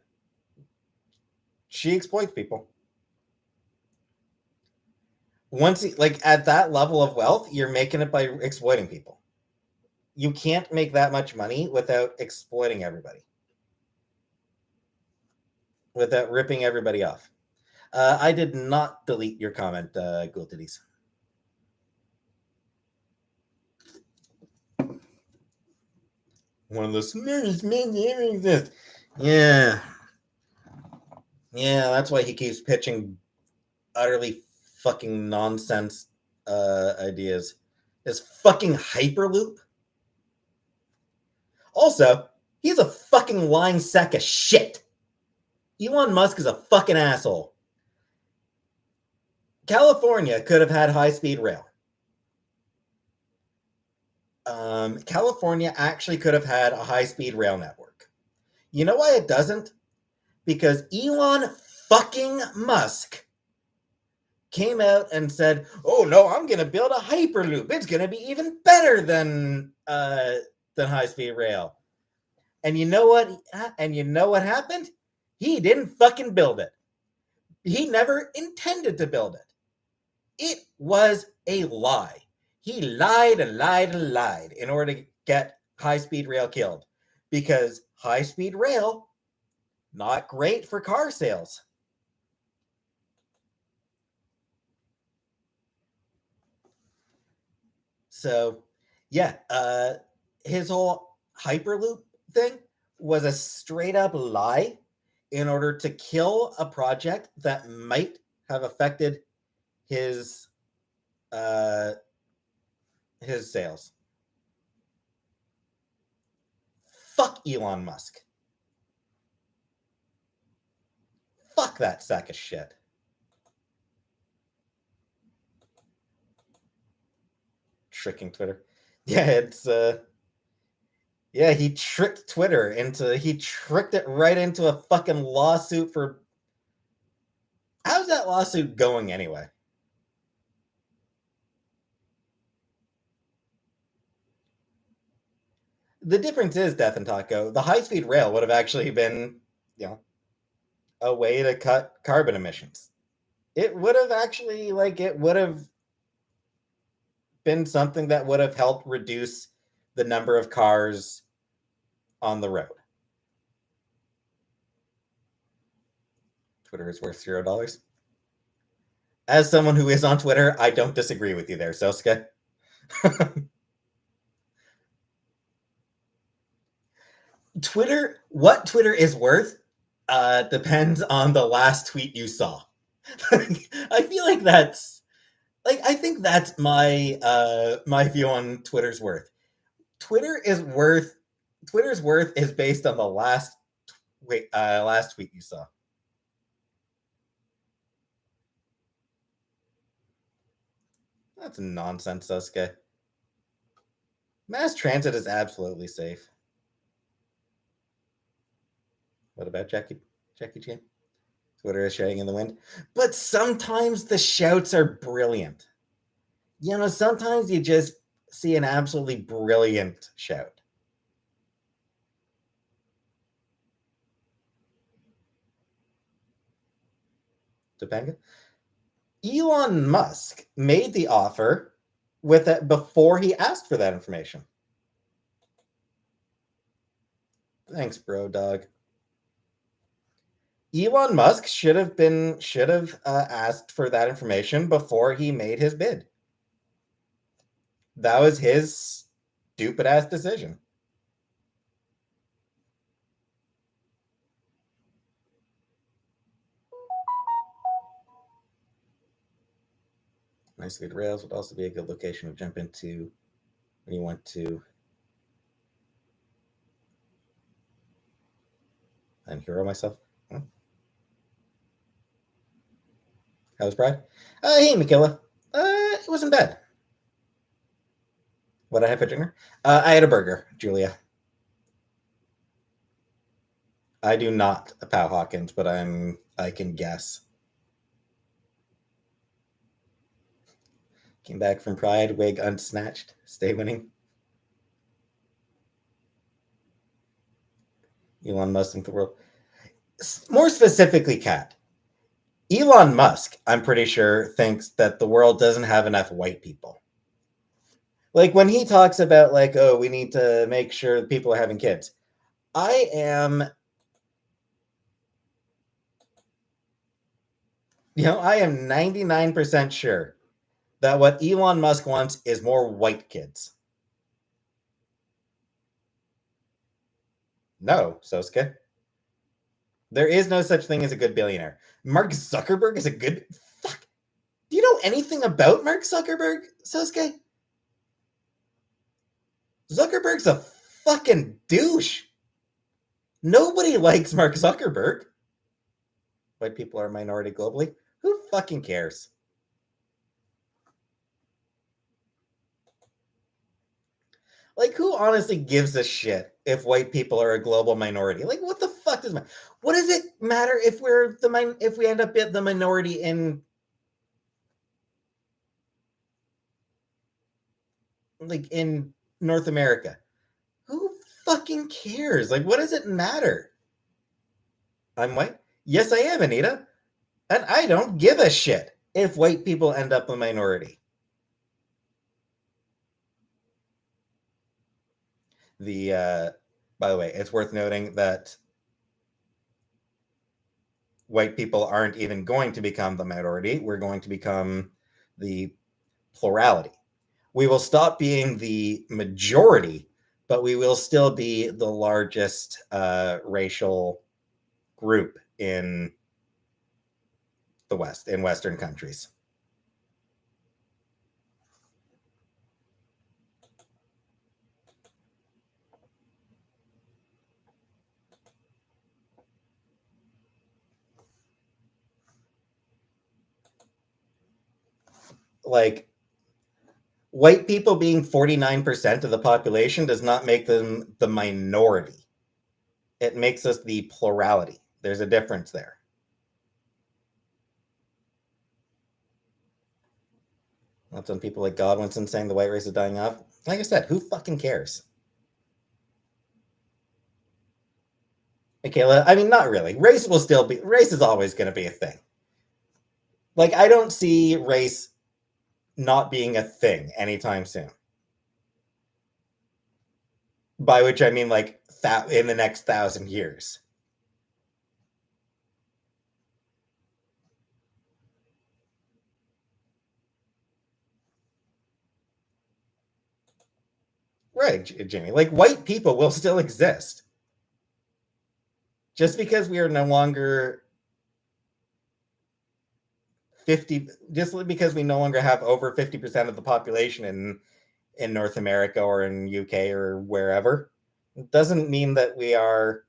She exploits people. Once, like, at that level of wealth, you're making it by exploiting people. You can't make that much money without exploiting everybody, without ripping everybody off. I did not delete your comment, Ghoul Titties. One of the smartest men to ever exist. Yeah. Yeah, that's why he keeps pitching utterly fucking nonsense ideas. His fucking Hyperloop. Also, he's a fucking lying sack of shit. Elon Musk is a fucking asshole. California could have had high-speed rail. California actually could have had a high-speed rail network. You know why it doesn't? Because Elon fucking Musk came out and said, "Oh no, I'm going to build a hyperloop. It's going to be even better than high-speed rail." And you know what? And you know what happened? He didn't fucking build it. He never intended to build it. It was a lie. He lied and lied and lied in order to get high-speed rail killed. Because high-speed rail, not great for car sales. So, yeah, his whole Hyperloop thing was a straight up lie in order to kill a project that might have affected his sales. Fuck Elon Musk. Fuck that sack of shit. Tricking Twitter. Yeah, it's yeah, he tricked Twitter into he tricked it right into a fucking lawsuit for. How's that lawsuit going anyway? The difference is, Death and Taco, the high-speed rail would have actually been, a way to cut carbon emissions. It would have actually, it would have been something that would have helped reduce the number of cars on the road. Twitter is worth $0. As someone who is on Twitter, I don't disagree with you there, Sosuke. What Twitter is worth depends on the last tweet you saw. I feel like that's I think that's my view on Twitter's worth. Twitter's worth is based on the last tweet you saw. That's nonsense, Sasuke. Mass transit is absolutely safe. What about Jackie Chan? Twitter is shouting in the wind. But sometimes the shouts are brilliant. Sometimes you just see an absolutely brilliant shout. Topanga? Elon Musk made the offer with it before he asked for that information. Thanks, bro, dog. Elon Musk should have asked for that information before he made his bid. That was his stupid ass decision. Nice good rails would also be a good location to jump into when you want to hero myself. How was Pride? Hey, Mikilla. It wasn't bad. What did I have for dinner? I had a burger, Julia. I do not Pow Hawkins, but I can guess. Came back from Pride, wig unsnatched, stay winning. Elon Musk think the world. More specifically, Kat. Elon Musk, I'm pretty sure, thinks that the world doesn't have enough white people. Like when he talks about oh, we need to make sure people are having kids. I am 99% sure that what Elon Musk wants is more white kids. No, Sosuke. There is no such thing as a good billionaire. Mark Zuckerberg is a good fuck. Do you know anything about Mark Zuckerberg, Sosuke? Zuckerberg's a fucking douche. Nobody likes Mark Zuckerberg. White people are a minority globally. Who fucking cares? Like, who honestly gives a shit if white people are a global minority? Like, what the fuck does matter? What does it matter if if we end up being the minority in in North America? Who fucking cares? Like, what does it matter? I'm white. Yes, I am, Anita, and I don't give a shit if white people end up a minority. By the way, it's worth noting that white people aren't even going to become the minority. We're going to become the plurality. We will stop being the majority, but we will still be the largest racial group in the West, in Western countries. Like, white people being 49% of the population does not make them the minority. It makes us the plurality. There's a difference there. That's when people like Godwinson saying the white race is dying off. Like I said, who fucking cares? Michaela, I mean, not really. Race is always going to be a thing. Like, I don't see race not being a thing anytime soon. By which I mean, like, in the next 1,000 years. Right, Jimmy. Like, white people will still exist. Just because we are no longer 50, just because we no longer have over 50% of the population in North America or in UK or wherever, doesn't mean that we're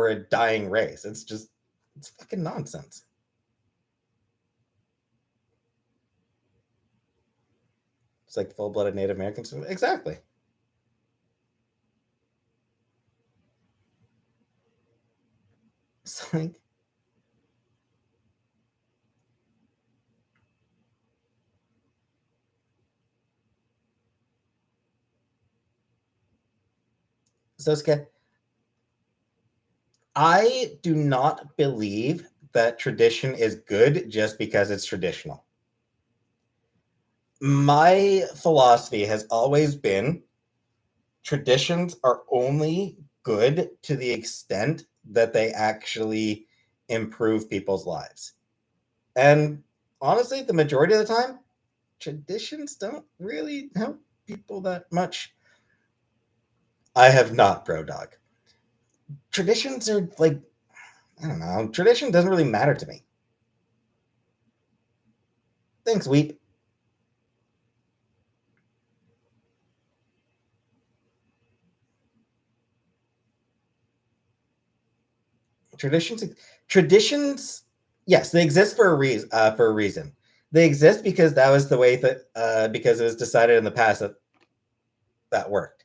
a dying race. It's fucking nonsense. It's like full-blooded Native Americans. Exactly. It's like, Sosuke, I do not believe that tradition is good just because it's traditional. My philosophy has always been traditions are only good to the extent that they actually improve people's lives. And honestly, the majority of the time, traditions don't really help people that much. I have not, bro dog. Traditions are like, I don't know, tradition doesn't really matter to me. Thanks, Weep. Traditions, traditions, yes, they exist for a reason. They exist because that was the way that because it was decided in the past that that worked.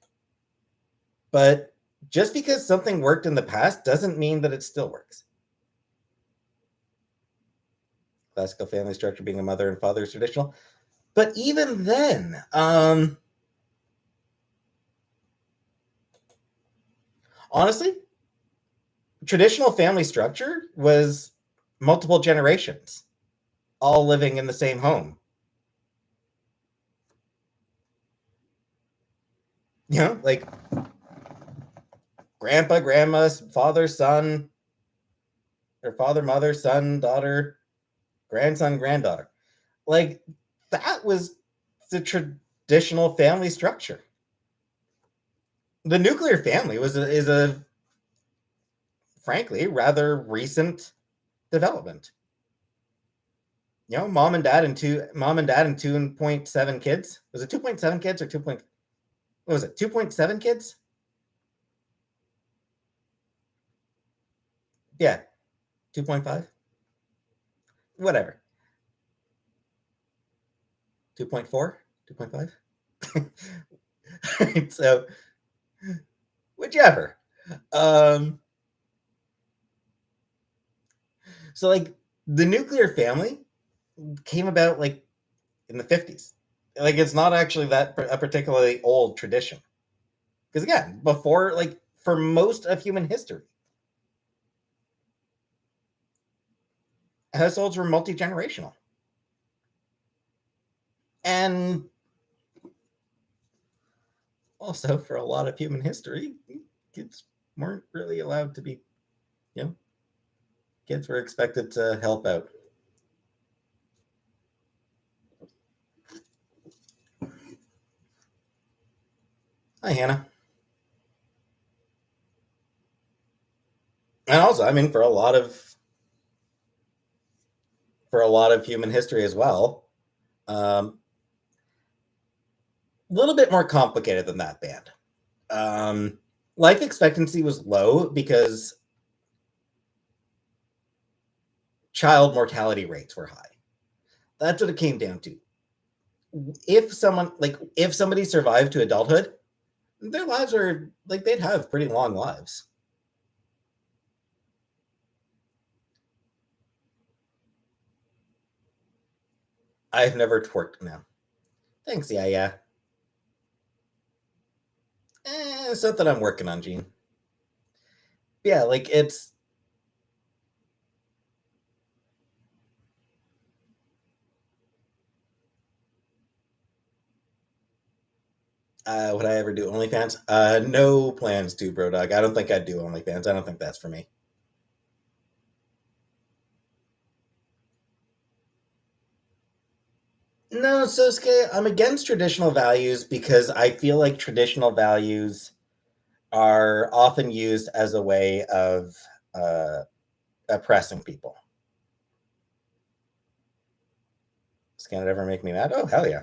But just because something worked in the past doesn't mean that it still works. Classical family structure being a mother and father is traditional. But even then, honestly, traditional family structure was multiple generations all living in the same home. You know, like grandpa, grandma, father, son, or father, mother, son, daughter, grandson, granddaughter. Like, that was the traditional family structure. The nuclear family is a frankly rather recent development. You know, mom and dad and 2.7 kids. Was it 2.7 kids or 2. What was it? 2.7 kids? Yeah, 2.5. Whatever. 2.4, 2.5. So whichever. Um, so like the nuclear family came about like in the 50s. Like it's not actually that a particularly old tradition. Because again, before like for most of human history, households were multi-generational. And also for a lot of human history, kids weren't really allowed to be, you know, kids were expected to help out. Hi, Hannah. And also, I mean, for a lot of human history as well, a little bit more complicated than that band. Um, Life expectancy was low because child mortality rates were high. That's what it came down to. If somebody survived to adulthood, their lives are like they'd have pretty long lives. I've never twerked now. Thanks, yeah, yeah. It's something I'm working on, Gene. Yeah, like it's would I ever do OnlyFans? No plans to, bro dog. I don't think I'd do OnlyFans. I don't think that's for me. No, Sosuke, I'm against traditional values because I feel like traditional values are often used as a way of uh, oppressing people. Can it ever make me mad? Oh, hell yeah.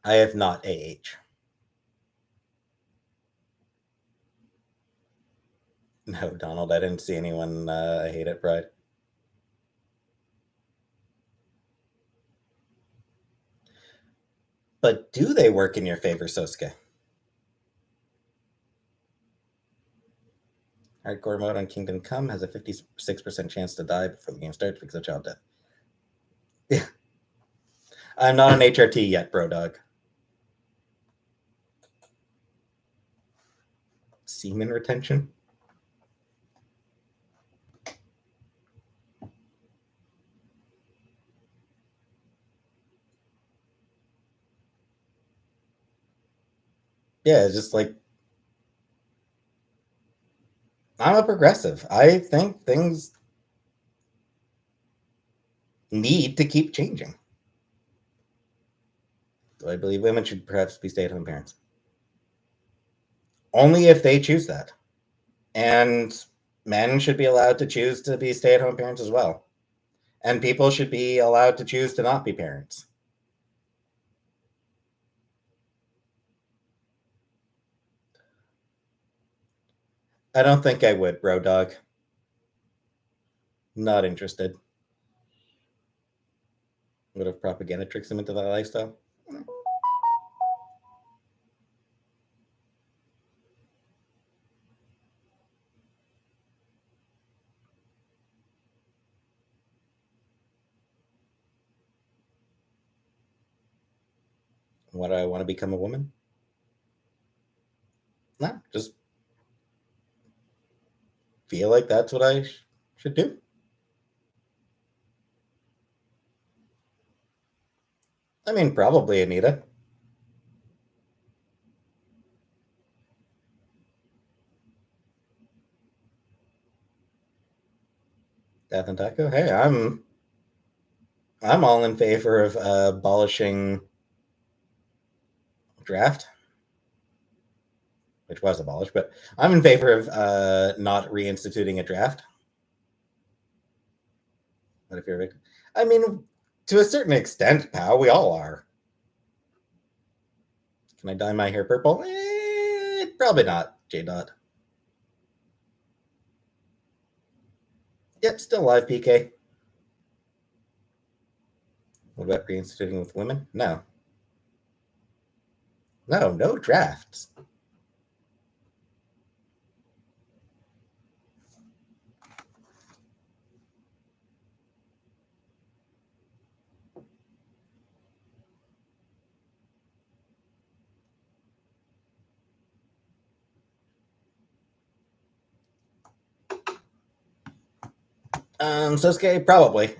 I have not AH. No, Donald, I didn't see anyone hate at Pride. But do they work in your favor, Sosuke? Hardcore mode on Kingdom Come has a 56% chance to die before the game starts because of child death. Yeah. I'm not an HRT yet, bro dog. Semen retention? Yeah, it's just like I'm a progressive. I think things need to keep changing. Do I believe women should perhaps be stay-at-home parents? Only if they choose that. And men should be allowed to choose to be stay-at-home parents as well. And people should be allowed to choose to not be parents. I don't think I would, bro dog. Not interested. What if propaganda tricks them into that lifestyle? What, I want to become a woman? No, just feel like that's what I should do. I mean, probably Anita. Death and Taco. Hey, I'm I'm all in favor of abolishing draft, which was abolished, but I'm in favor of not reinstituting a draft. What if you're a victim? I mean, to a certain extent, pal, we all are. Can I dye my hair purple? Probably not, J. Dot. Yep, still alive, PK. What about reinstituting with women? No. No, no drafts. Sosuke, probably.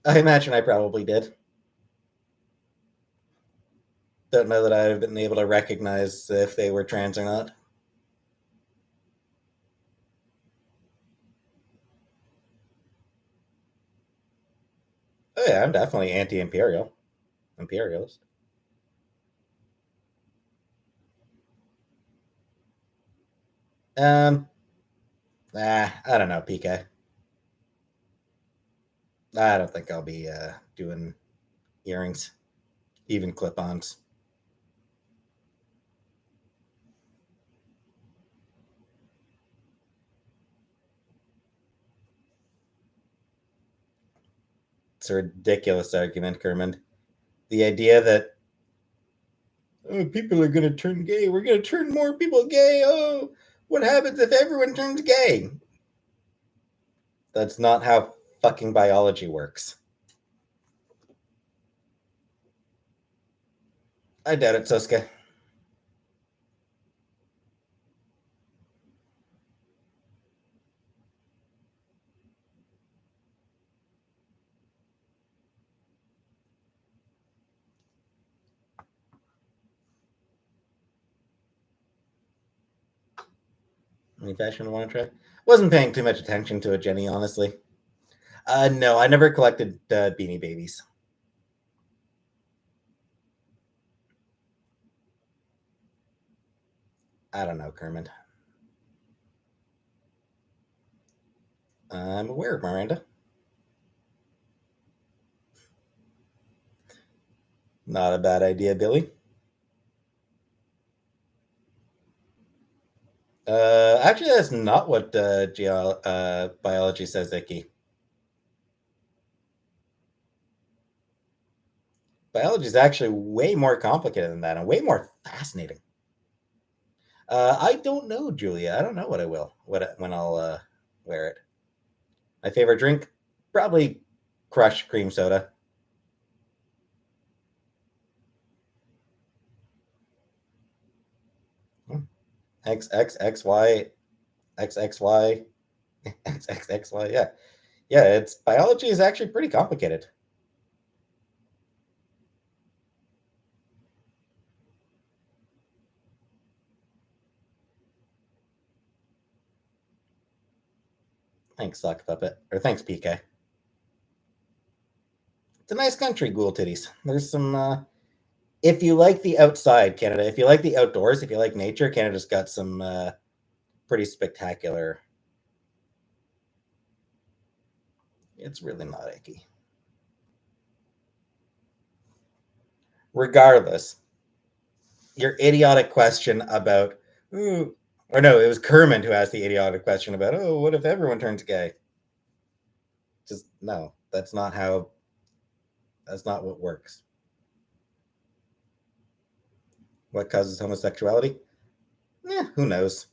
I imagine I probably did. Don't know that I've been able to recognize if they were trans or not. Oh yeah, I'm definitely anti-imperial. Imperialist. Um, I don't know, PK. I don't think I'll be doing earrings, even clip-ons. It's a ridiculous argument, Kermond. The idea that oh, people are going to turn gay. We're going to turn more people gay. Oh, what happens if everyone turns gay? That's not how fucking biology works. I doubt it, Sosuke. Any fashion I want to try? Wasn't paying too much attention to it, Jenny, honestly. No, I never collected Beanie Babies. I don't know, Kermit. I'm aware, Miranda. Not a bad idea, Billy. Actually, that's not what biology says, Icky. Biology is actually way more complicated than that and way more fascinating. I don't know, Julia. I don't know what I will when I'll wear it. My favorite drink, probably crushed cream soda. X X X Y X X Y X X X Y. Yeah, yeah. It's biology is actually pretty complicated. Thanks, Sock Puppet, or thanks, PK. It's a nice country, Ghoul Titties. There's some. If you like the outside, Canada. If you like the outdoors, if you like nature, Canada's got some pretty spectacular. It's really not icky. Regardless, your idiotic question about, ooh, or no, it was Kermit who asked the idiotic question about, oh, what if everyone turns gay? Just no, that's not how. That's not what works. What causes homosexuality? Who knows?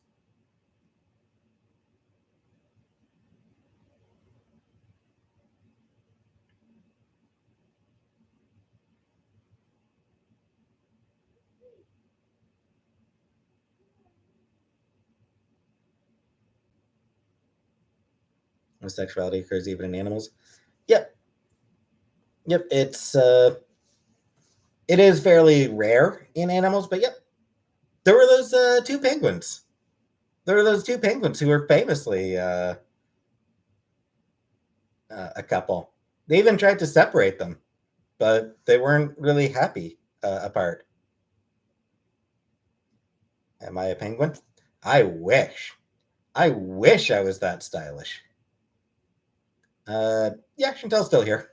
Homosexuality occurs even in animals. Yep, yep. It is fairly rare in animals, but yep. There were those two penguins. There were those two penguins who were famously a couple. They even tried to separate them, but they weren't really happy apart. Am I a penguin? I wish. I wish I was that stylish. Yeah, Chantel's still here.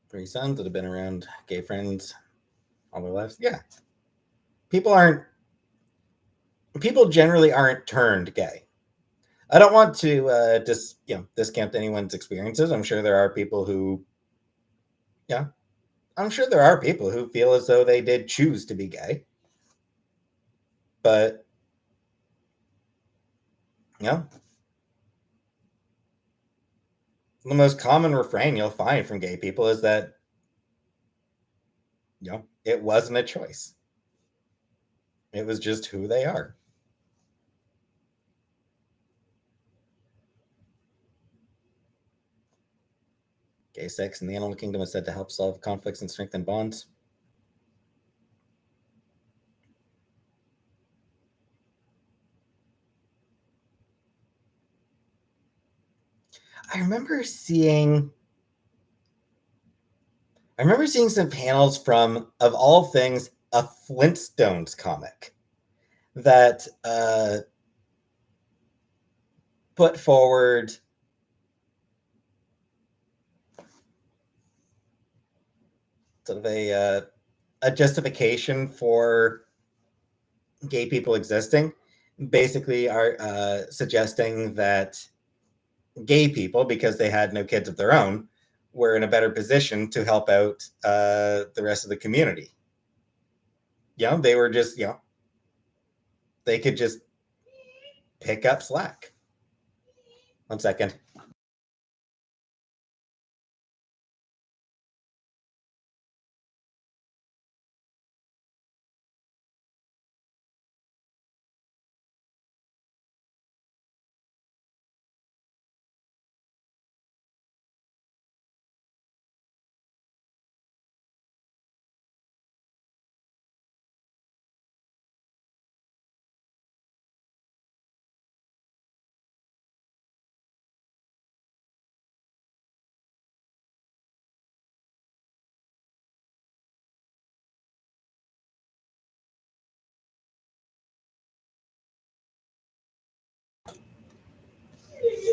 Three sons that have been around gay friends all their lives. Yeah. People aren't, people generally aren't turned gay. I don't want to discount anyone's experiences. I'm sure there are people who, yeah, I'm sure there are people who feel as though they did choose to be gay. But, you know, the most common refrain you'll find from gay people is that, it wasn't a choice. It was just who they are. Gay sex in the animal kingdom is said to help solve conflicts and strengthen bonds. I remember seeing some panels from, of all things, a Flintstones comic that put forward sort of a justification for gay people existing, basically are suggesting that gay people, because they had no kids of their own, were in a better position to help out the rest of the community. They were just, they could just pick up slack. 1 second.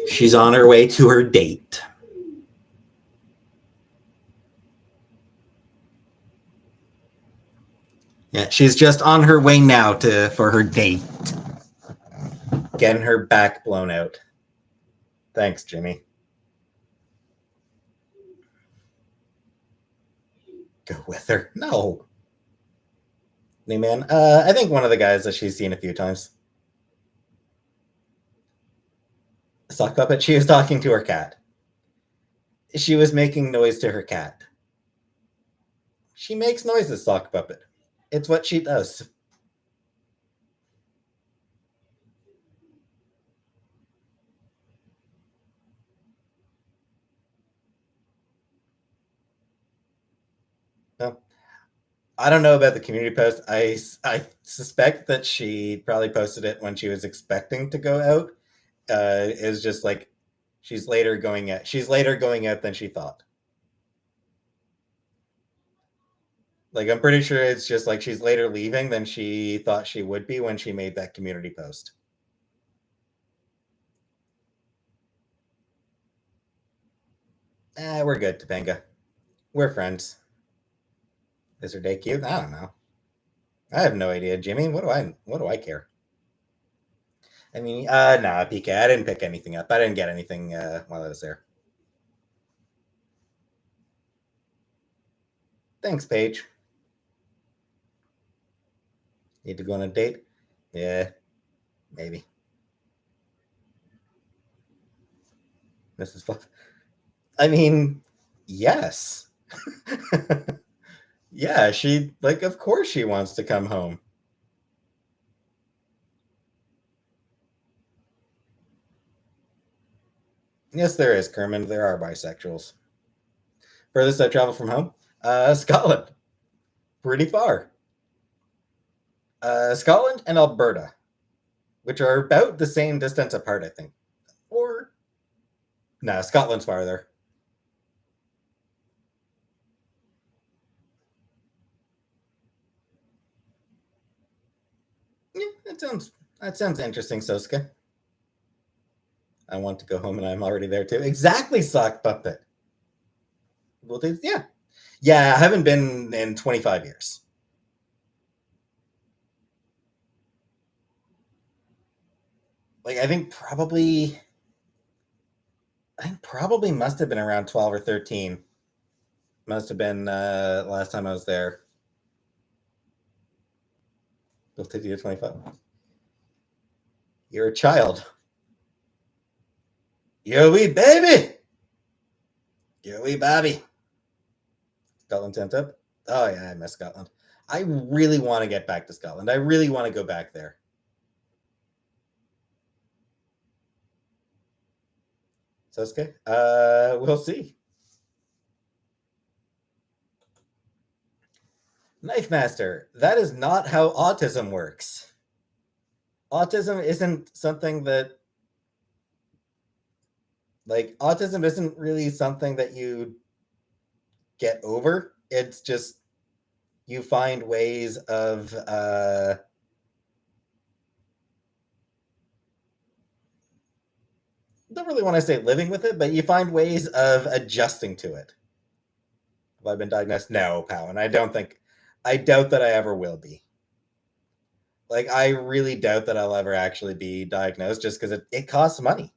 She's on her way to her date. Yeah, she's just on her way now for her date. Getting her back blown out. Thanks, Jimmy. Go with her. No. Hey, man. I think one of the guys that she's seen a few times. Sock puppet. She was talking to her cat. She was making noise to her cat. She makes noises, sock puppet. It's what she does. No. I don't know about the community post. I suspect that she probably posted it when she was expecting to go out. Is just like she's later going out. She's later going out than she thought. Like I'm pretty sure it's just like she's later leaving than she thought she would be when she made that community post. We're good, Topanga. We're friends. Is her day cute? I don't know. I have no idea, Jimmy. What do I care? I mean, nah, PK. I didn't pick anything up. I didn't get anything while I was there. Thanks, Paige. Need to go on a date? Yeah, maybe. This is fun. I mean, yes. Yeah, she like of course she wants to come home. Yes, there is, Kerman. There are bisexuals. Furthest I've traveled from home? Scotland. Pretty far. Scotland and Alberta, which are about the same distance apart, I think. Or, no, Scotland's farther. Yeah, that sounds interesting, Soska. I want to go home and I'm already there too. Exactly, sock puppet. Well, yeah. Yeah, I haven't been in 25 years. Like, I think probably must have been around 12 or 13. Must have been last time I was there. We'll take you to 25. You're a child. You're a wee baby. You're a wee Bobby. Scotland sent up. Oh yeah, I miss Scotland. I really want to get back to Scotland. I really want to go back there. Sosuke? We'll see. Knife Master, that is not how autism works. Autism isn't something that, like, autism isn't really something that you get over. It's just you find ways of don't really want to say living with it, but you find ways of adjusting to it. Have I been diagnosed? No, pal, and I doubt that I ever will be. Like, I really doubt that I'll ever actually be diagnosed, just because it costs money,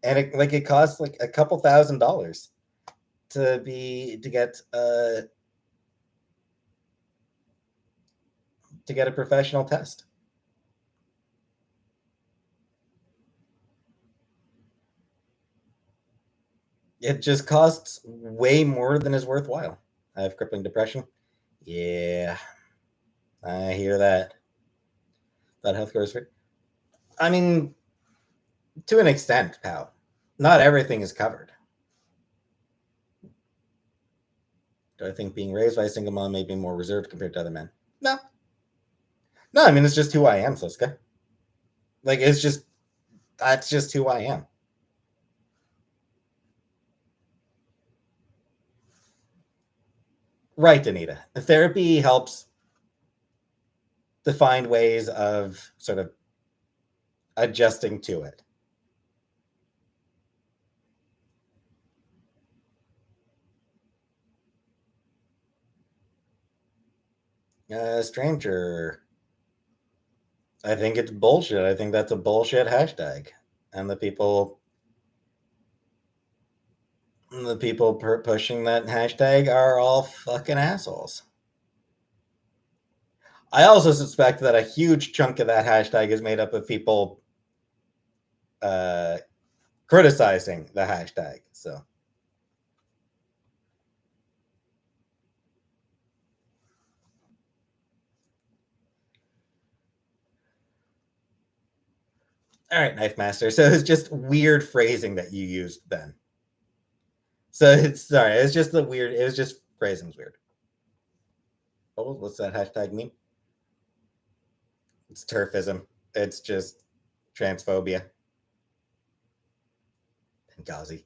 and it costs like a couple $1,000s to get a professional test. It just costs way more than is worthwhile. I have crippling depression. Yeah, I hear that. That healthcare is free. I mean, to an extent, pal. Not everything is covered. Do I think being raised by a single mom made me more reserved compared to other men? No. No, I mean, it's just who I am, Soska. Like, that's just who I am. Right, Anita. Therapy helps to find ways of sort of adjusting to it. Stranger. I think it's bullshit. I think that's a bullshit hashtag. And the people pushing that hashtag are all fucking assholes. I also suspect that a huge chunk of that hashtag is made up of people uh, criticizing the hashtag. So, all right, Knife Master. So it's just weird phrasing that you used, Ben. So it's sorry. It's just the weird. It was just phrasing's weird. Oh, what's that hashtag mean? It's turfism. It's just transphobia. Benghazi.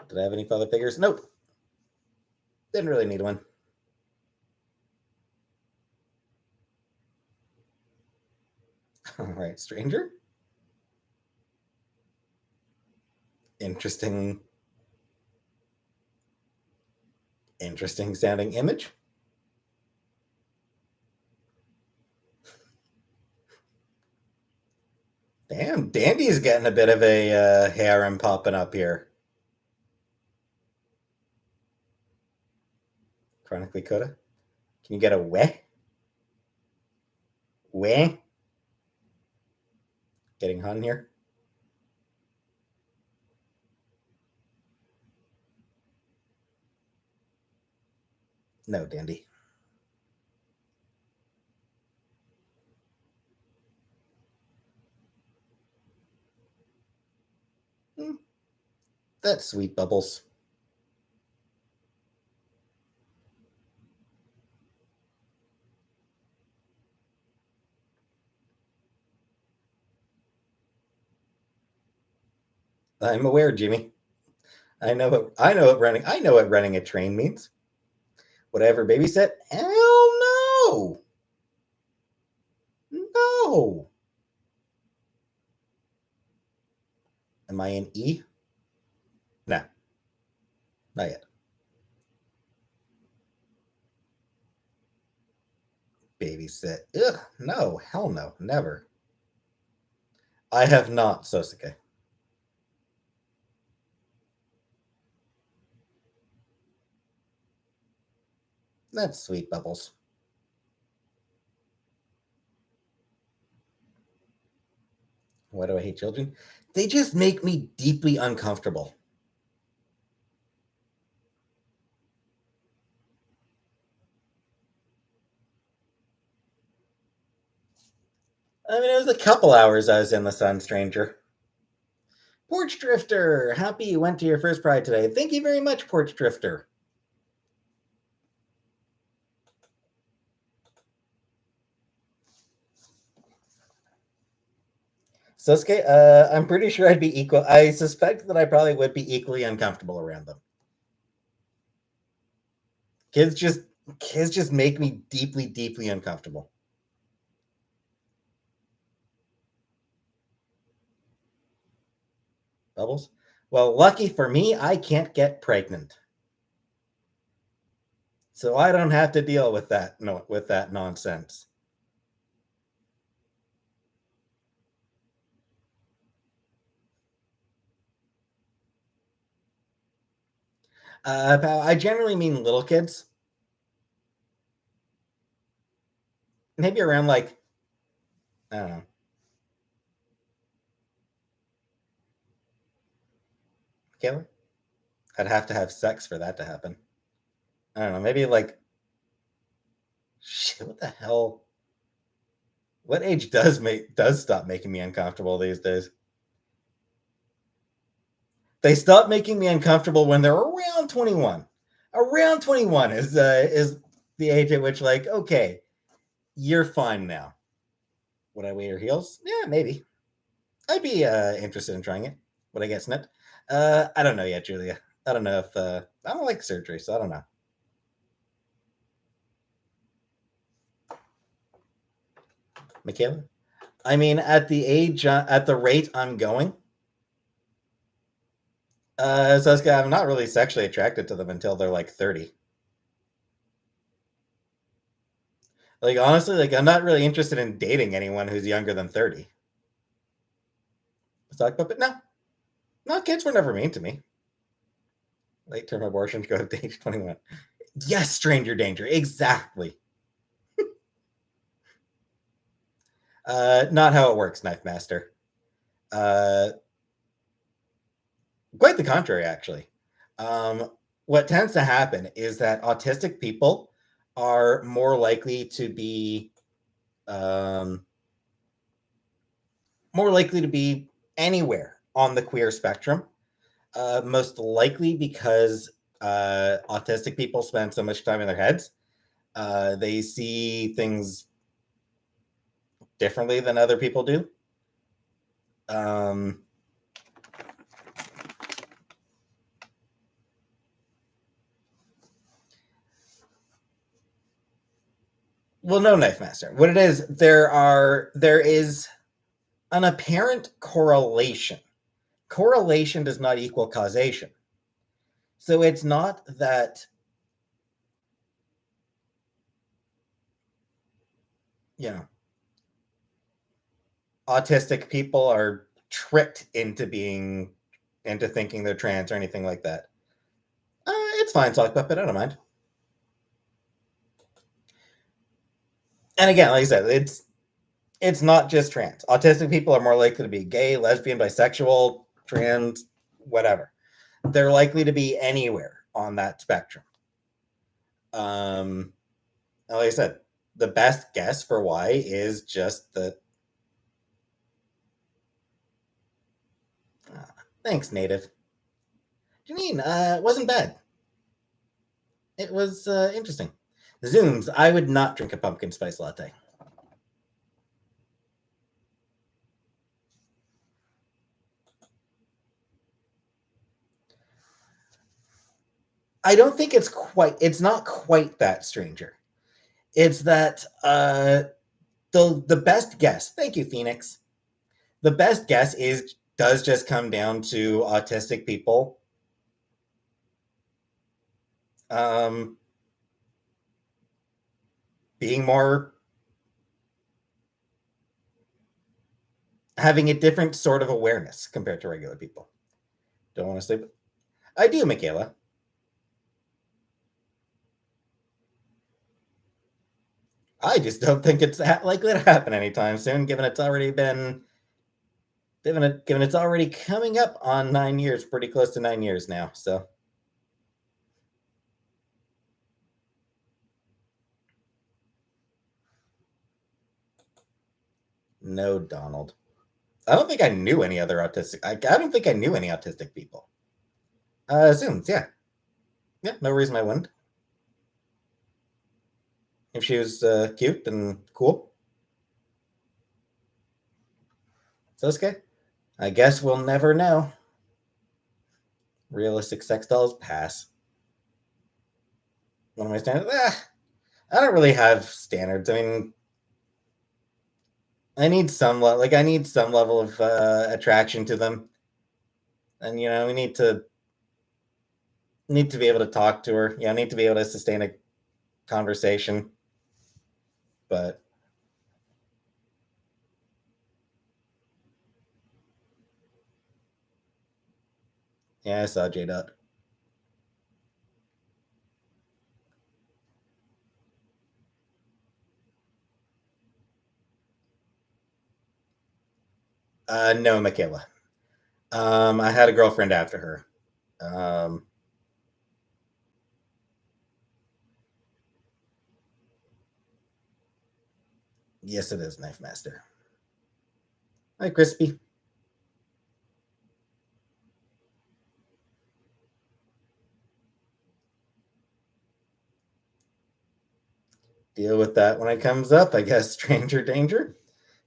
Did I have any father figures? Nope. Didn't really need one. All right, stranger. Interesting. Interesting sounding image. Damn, Dandy's getting a bit of a harem popping up here. Chronically Coda. Can you get a weh? Weh? Getting hun here? No, Dandy. That's sweet, Bubbles. I'm aware, Jimmy. I know what running a train means. Would I ever babysit? Hell no. No. Am I in E? No, not yet. Babysit. Ugh, no, hell no, never. I have not, Sosuke. That's sweet, Bubbles. Why do I hate children? They just make me deeply uncomfortable. I mean, it was a couple hours I was in the sun, stranger. Porch Drifter, happy you went to your first Pride today. Thank you very much, Porch Drifter. Sosuke, I'm pretty sure I'd be equal. I suspect that I probably would be equally uncomfortable around them. Kids just kids just make me deeply, deeply uncomfortable. Bubbles? Well, lucky for me, I can't get pregnant. So I don't have to deal with that with that nonsense. I generally mean little kids. Maybe around like I don't know. Kayla? I'd have to have sex for that to happen. I don't know. Maybe like shit. What the hell? What age does stop making me uncomfortable these days? They stop making me uncomfortable when they're around 21. Around 21 is the age at which like okay, you're fine now. Would I wear heels? Yeah, maybe. I'd be interested in trying it. Would I get snipped? I don't know yet, Julia. I don't know if I don't like surgery, so I don't know. Michaela? I mean, at the age, at the rate I'm going, so I'm not really sexually attracted to them until they're like 30. Like honestly, like I'm not really interested in dating anyone who's younger than 30. Sock puppet? No, no, kids were never mean to me. Late term abortion go to age 21. Yes, stranger danger, exactly. Not how it works, Knife Master. Uh, Quite the contrary, actually. What tends to happen is that autistic people are more likely to be um, more likely to be anywhere on the queer spectrum. Most likely because autistic people spend so much time in their heads. They see things differently than other people do. Um, well, no, Knife Master. What it is, there is an apparent correlation. Correlation does not equal causation. So it's not that you know autistic people are tricked into thinking they're trans or anything like that. It's fine, Sock Puppet. I don't mind. And again, like I said, it's not just trans. Autistic people are more likely to be gay, lesbian, bisexual, trans, whatever. They're likely to be anywhere on that spectrum. Um, like I said, the best guess for why is just that. Thanks, Native. Janine, it wasn't bad. It was interesting. Zooms, I would not drink a pumpkin spice latte. I don't think it's not quite that, stranger. It's that the best guess, thank you, Phoenix. The best guess does just come down to autistic people um, being more, having a different sort of awareness compared to regular people. Don't want to sleep. I do, Michaela. I just don't think it's likely to happen anytime soon, given it's already been, given it's already coming up on 9 years, pretty close to 9 years now. So, no, Donald. I don't think I knew any other autistic. I don't think I knew any autistic people. Zooms, yeah, yeah. No reason I wouldn't. If she was cute and cool, so it's okay. I guess we'll never know. Realistic sex dolls, pass. What am I standards? I don't really have standards. I mean, I need some I need some level of attraction to them, and we need to be able to talk to her. Need to be able to sustain a conversation. But yeah, I saw J Dot. No, Michaela. I had a girlfriend after her. Yes, it is Knife Master. Hi, Crispy. Deal with that when it comes up, I guess. Stranger danger.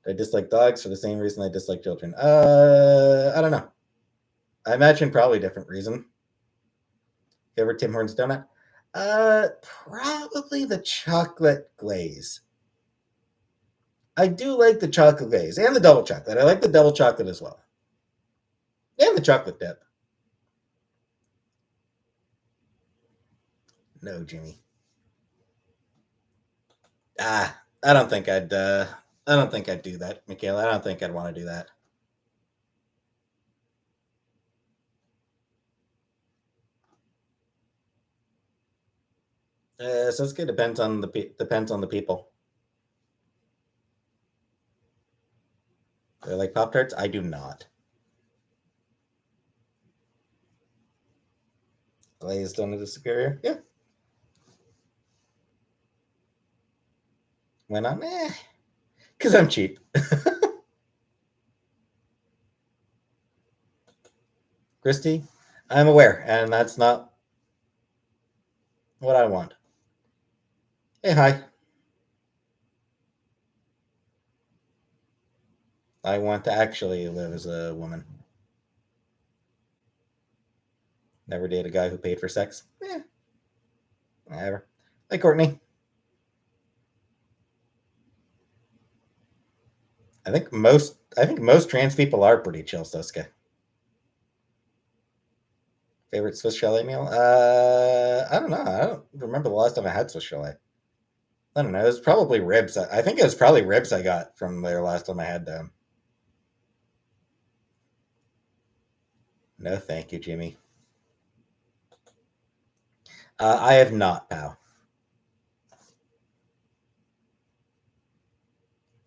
I dislike dogs for the same reason I dislike children. I don't know. I imagine probably a different reason. Ever Tim Hortons donut? Probably the chocolate glaze. I do like the chocolate glaze and the double chocolate. I like the double chocolate as well, and the chocolate dip. No, Jimmy. I don't think I'd. I don't think I'd do that, Michaela. I don't think I'd want to do that. So it's good. Depends on the people. Do I like Pop Tarts? I do not. Glazed donut is superior. Yeah. Why not? Because I'm cheap. Christy, I'm aware, and that's not what I want. Hey, hi. I want to actually live as a woman. Never date a guy who paid for sex. Whatever. Hey, Courtney. I think most trans people are pretty chill, Suska. Favorite Swiss chalet meal? I don't know. I don't remember the last time I had Swiss chalet. I don't know. It was probably ribs. I think it was probably ribs I got from their last time I had them. No, thank you, Jimmy. I have not, pal.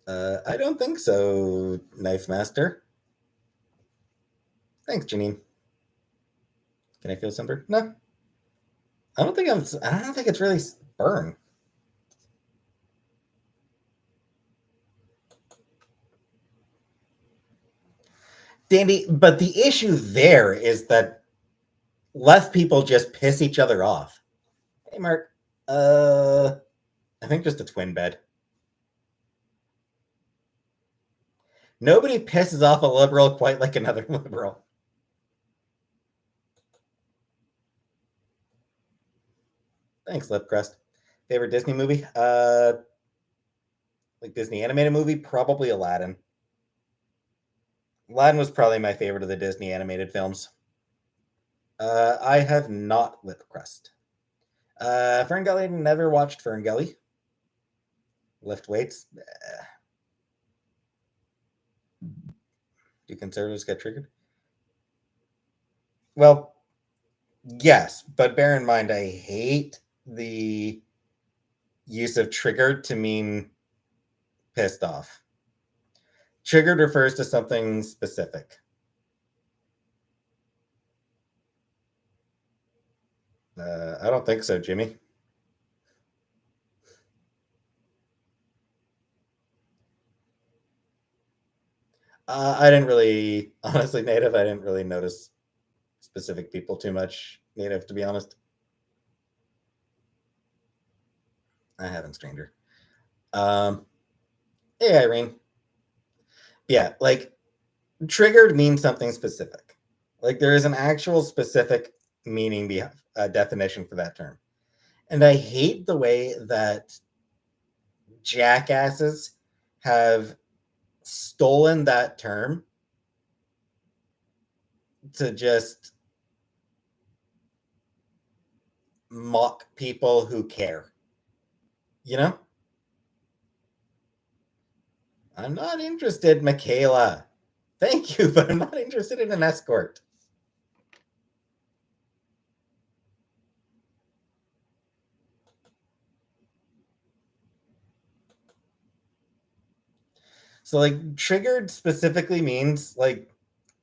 I don't think so, Knife Master. Thanks, Janine. Can I feel sunburn? No, I don't think I'm. I don't think it's really burn. Dandy, but the issue there is that left people just piss each other off. Hey, Mark. I think just a twin bed. Nobody pisses off a liberal quite like another liberal. Thanks, Lipcrust. Favorite Disney movie? Like Disney animated movie? Probably Aladdin. Aladdin was probably my favorite of the Disney animated films. I have not Lipcrust. Ferngully, never watched Ferngully. Lift weights. Do conservatives get triggered? Well, yes, but bear in mind, I hate the use of triggered to mean pissed off. Triggered refers to something specific. I don't think so, Jimmy. I didn't really, honestly, Native, I didn't really notice specific people too much, Native, to be honest. I haven't, stranger. Hey, Irene. Yeah, like triggered means something specific. Like there is an actual specific meaning, definition for that term. And I hate the way that jackasses have stolen that term to just mock people who care. You know? I'm not interested, Michaela. Thank you, but I'm not interested in an escort. So, like, triggered specifically means like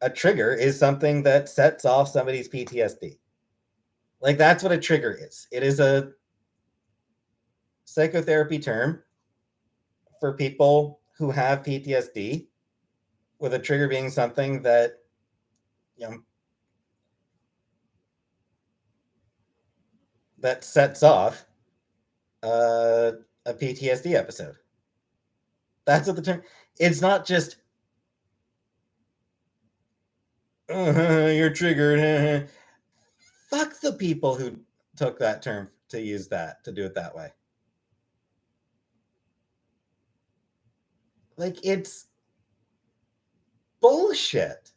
a trigger is something that sets off somebody's PTSD. Like, that's what a trigger is. It is a psychotherapy term for people who have PTSD, with a trigger being something that, you know, that sets off a PTSD episode. That's what the term. It's not just you're triggered. Fuck the people who took that term to use that to do it that way. Like it's bullshit.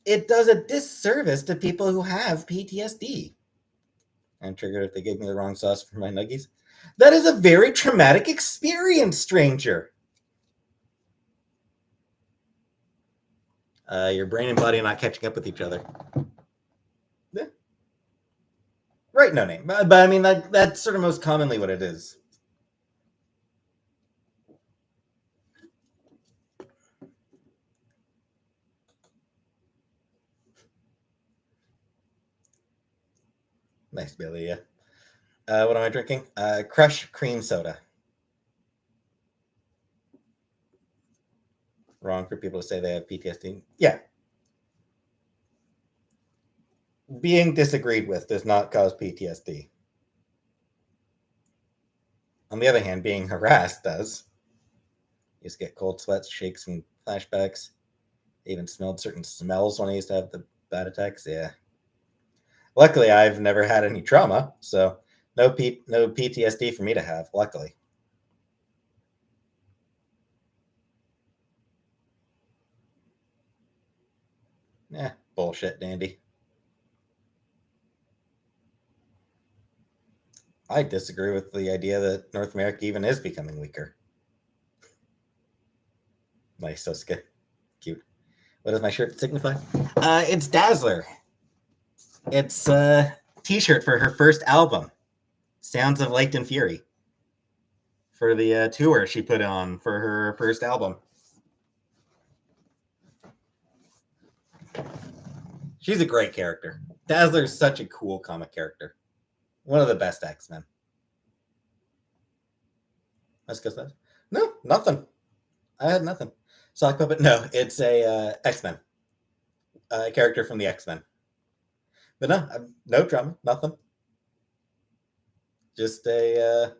It does a disservice to people who have PTSD. I'm triggered if they gave me the wrong sauce for my nuggies. That is a very traumatic experience, stranger. Your brain and body are not catching up with each other. Yeah. Right, no name. But I mean, that's sort of most commonly what it is. Nice, Billy. Yeah. What am I drinking? Crush cream soda. Wrong for people to say they have PTSD. Yeah. Being disagreed with does not cause PTSD. On the other hand, being harassed does. You used to get cold sweats, shakes, and flashbacks. I even smelled certain smells when I used to have the bad attacks. Yeah. Luckily, I've never had any trauma, so no PTSD for me to have. Luckily. Yeah, bullshit, Dandy. I disagree with the idea that North America even is becoming weaker. Nice, Sosuke. Cute. What does my shirt signify? It's Dazzler. It's a t-shirt for her first album, Sounds of Light and Fury, for the tour she put on for her first album. She's a great character. Dazzler's such a cool comic character. One of the best X-Men. Let's go. No, nothing. I had nothing. Sock puppet? No, it's a X-Men. A character from the X-Men. But no, no drama, nothing. Just a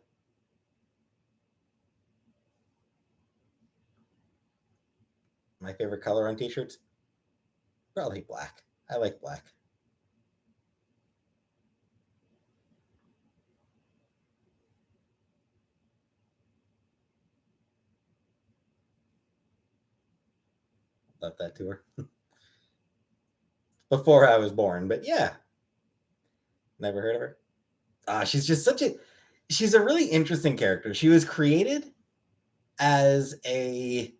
my favorite color on t-shirts? Probably black. I like black. Love that to her. Before I was born, but yeah, never heard of her. She's just she's a really interesting character. She was created as a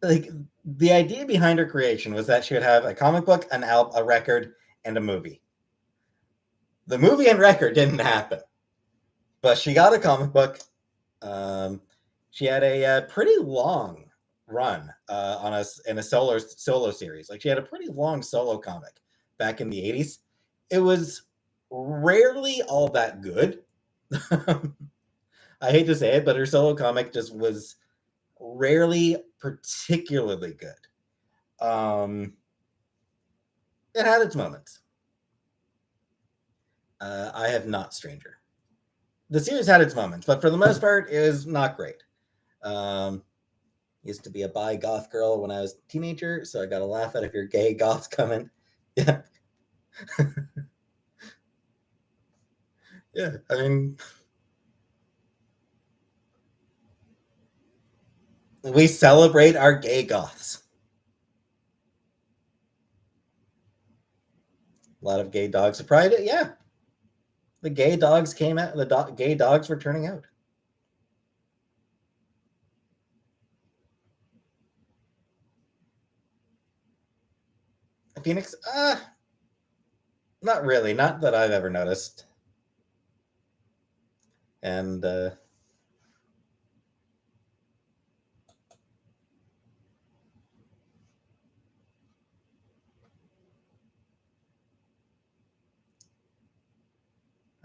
like the idea behind her creation was that she would have a comic book, an album, a record, and a movie. The movie and record didn't happen, but she got a comic book. Um, she had a pretty long run on in a solo series. Like she had a pretty long solo comic back in the 80s. It was rarely all that good. I hate to say it, but her solo comic just was rarely particularly good. It had its moments. I have not Stranger. The series had its moments, but for the most part, it was not great. Um, used to be a bi goth girl when I was a teenager, so I got to laugh at if you're gay goths coming. Yeah, yeah. I mean, we celebrate our gay goths. A lot of gay dogs of pride. Yeah, the gay dogs came out. The gay dogs were turning out. Phoenix? Not really. Not that I've ever noticed. And I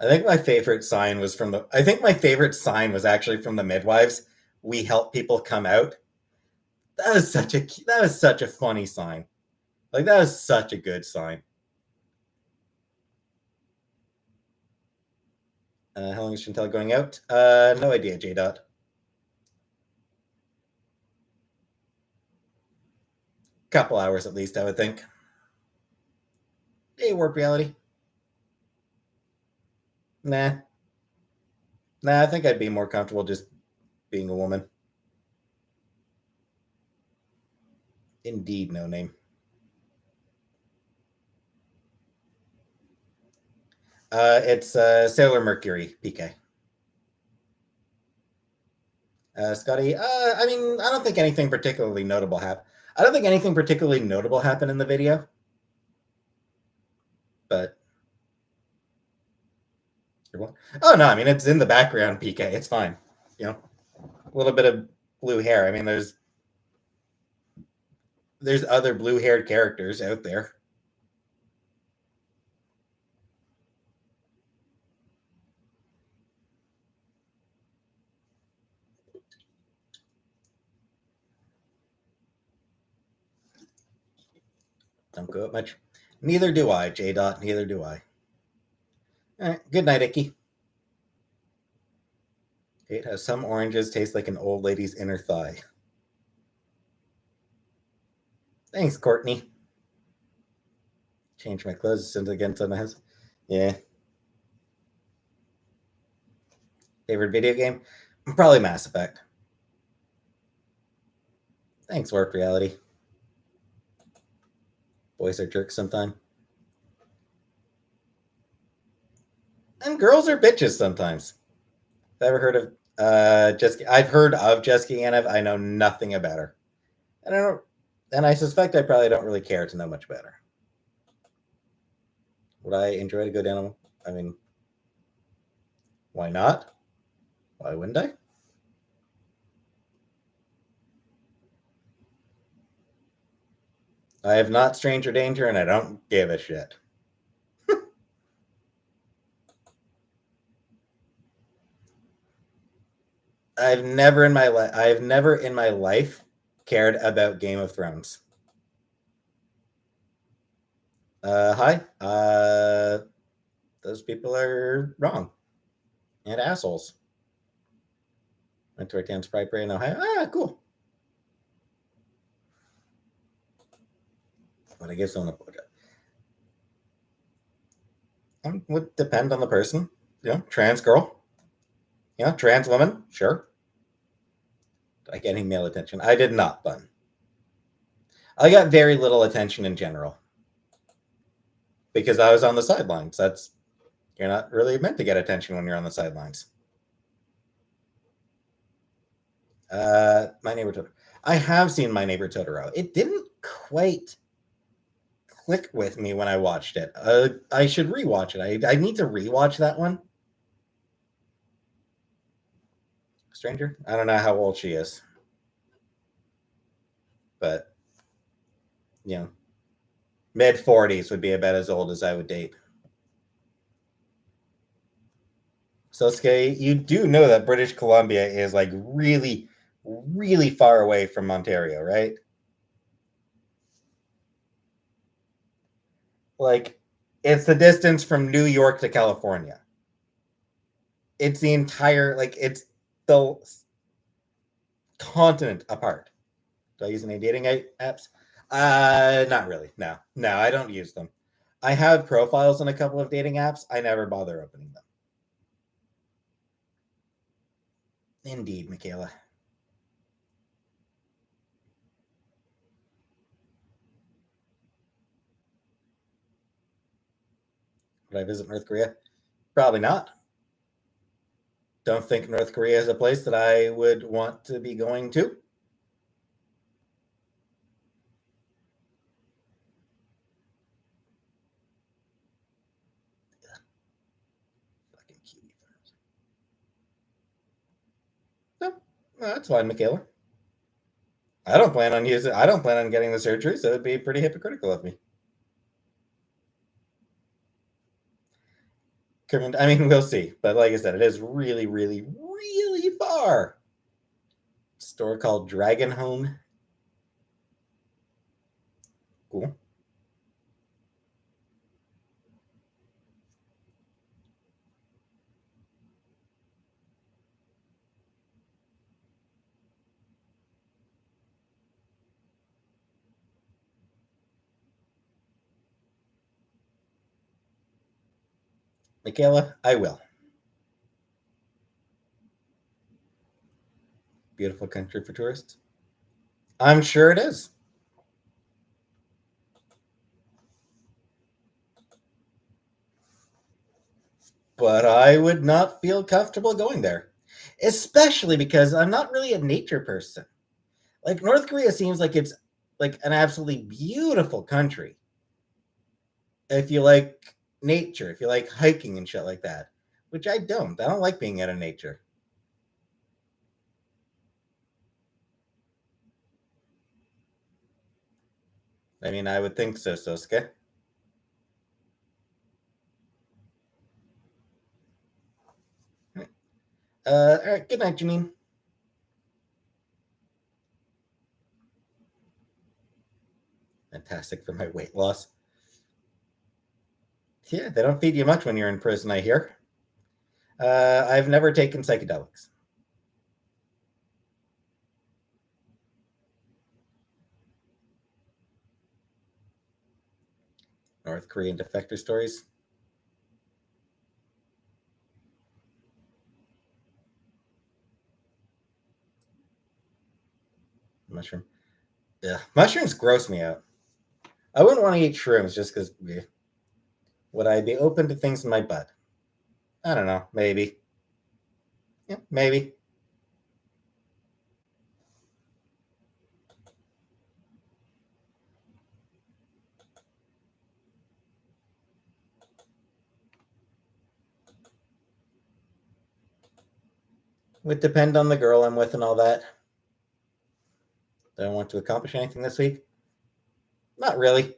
think my favorite sign was from the. I think my favorite sign was actually from the midwives. We help people come out. That was such a funny sign. Like that was such a good sign. How long is Chantel going out? No idea, J Dot. Couple hours at least, I would think. Hey, warp reality. Nah, nah. I think I'd be more comfortable just being a woman. Indeed, no name. It's Sailor Mercury, PK. Scotty, I mean, I don't think anything particularly notable happened. I don't think anything particularly notable happened in the video, but oh no, I mean it's in the background, PK. It's fine. You know, a little bit of blue hair. I mean, there's other blue haired characters out there. Don't go up much. Neither do I, J Dot. Neither do I. All right, good night, Icky. It has some oranges taste like an old lady's inner thigh. Thanks, Courtney. Change my clothes since against on the house. Yeah. Favorite video game? Probably Mass Effect. Thanks, Warped Reality. Boys are jerks sometimes. And girls are bitches sometimes. Have ever heard of Jessica? I've heard of Jessica Anev. I know nothing about her. And I don't and I suspect I probably don't really care to know much about her. Would I enjoy to go down? I mean, why not? Why wouldn't I? I have not Stranger Danger, and I don't give a shit. I've never in my life cared about Game of Thrones. Hi. Those people are wrong and assholes. Went to our Transphobia Pride Parade in Ohio. Ah, cool. But I guess on the would depend on the person. Trans girl. Trans woman. Sure. I get any male attention? I did not, Bun. I got very little attention in general because I was on the sidelines. You're not really meant to get attention when you're on the sidelines. My Neighbor Totoro. I have seen My Neighbor Totoro. It didn't quite click with me when I watched it. I should rewatch it. I need to rewatch that one. Stranger? I don't know how old she is. But, mid 40s would be about as old as I would date. So, Skay, you do know that British Columbia is like really, really far away from Ontario, right? Like, it's the distance from New York to California. It's the entire, it's the continent apart. Do I use any dating apps? Not really. No, I don't use them. I have profiles on a couple of dating apps. I never bother opening them. Indeed, Michaela. Would I visit North Korea? Probably not. Don't think North Korea is a place that I would want to be going to. Fucking kiwi farms. No, that's fine, Michaela. I don't plan on getting the surgery, so it'd be pretty hypocritical of me. I mean, we'll see. But like I said, it is really, really, really far. A store called Dragon Home. Cool. Michaela, I will. Beautiful country for tourists. I'm sure it is. But I would not feel comfortable going there, especially because I'm not really a nature person. Like, North Korea seems like it's like an absolutely beautiful country. If you like nature, if you like hiking and shit like that, which I don't. I don't like being out of nature. I mean, I would think so, Sosuke. All right, good night, Janine. Fantastic for my weight loss. Yeah, they don't feed you much when you're in prison, I hear. I've never taken psychedelics. North Korean defector stories. Mushroom. Yeah, mushrooms gross me out. I wouldn't want to eat shrooms just because. Would I be open to things in my butt? I don't know. Maybe. Yeah, maybe. Would depend on the girl I'm with and all that. Do I want to accomplish anything this week? Not really.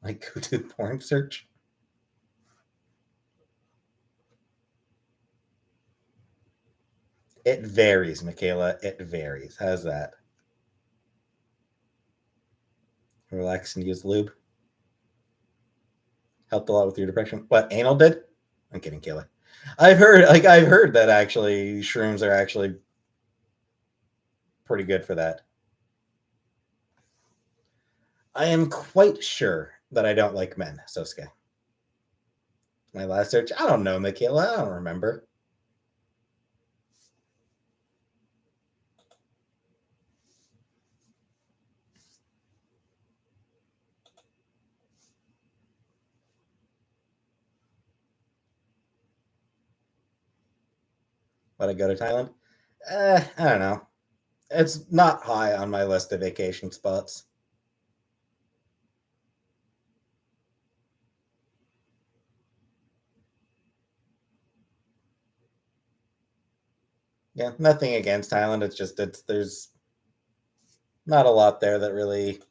Like go to porn search. It varies, Michaela. It varies. How's that? Relax and use lube. Helped a lot with your depression. What anal did? I'm kidding, Kayla. I've heard that actually shrooms are actually pretty good for that. I am quite sure that I don't like men, Sosuke. My last search, I don't know, Michaela. I don't remember. Would I go to Thailand? I don't know. It's not high on my list of vacation spots. Yeah, nothing against Thailand. It's just there's not a lot there that really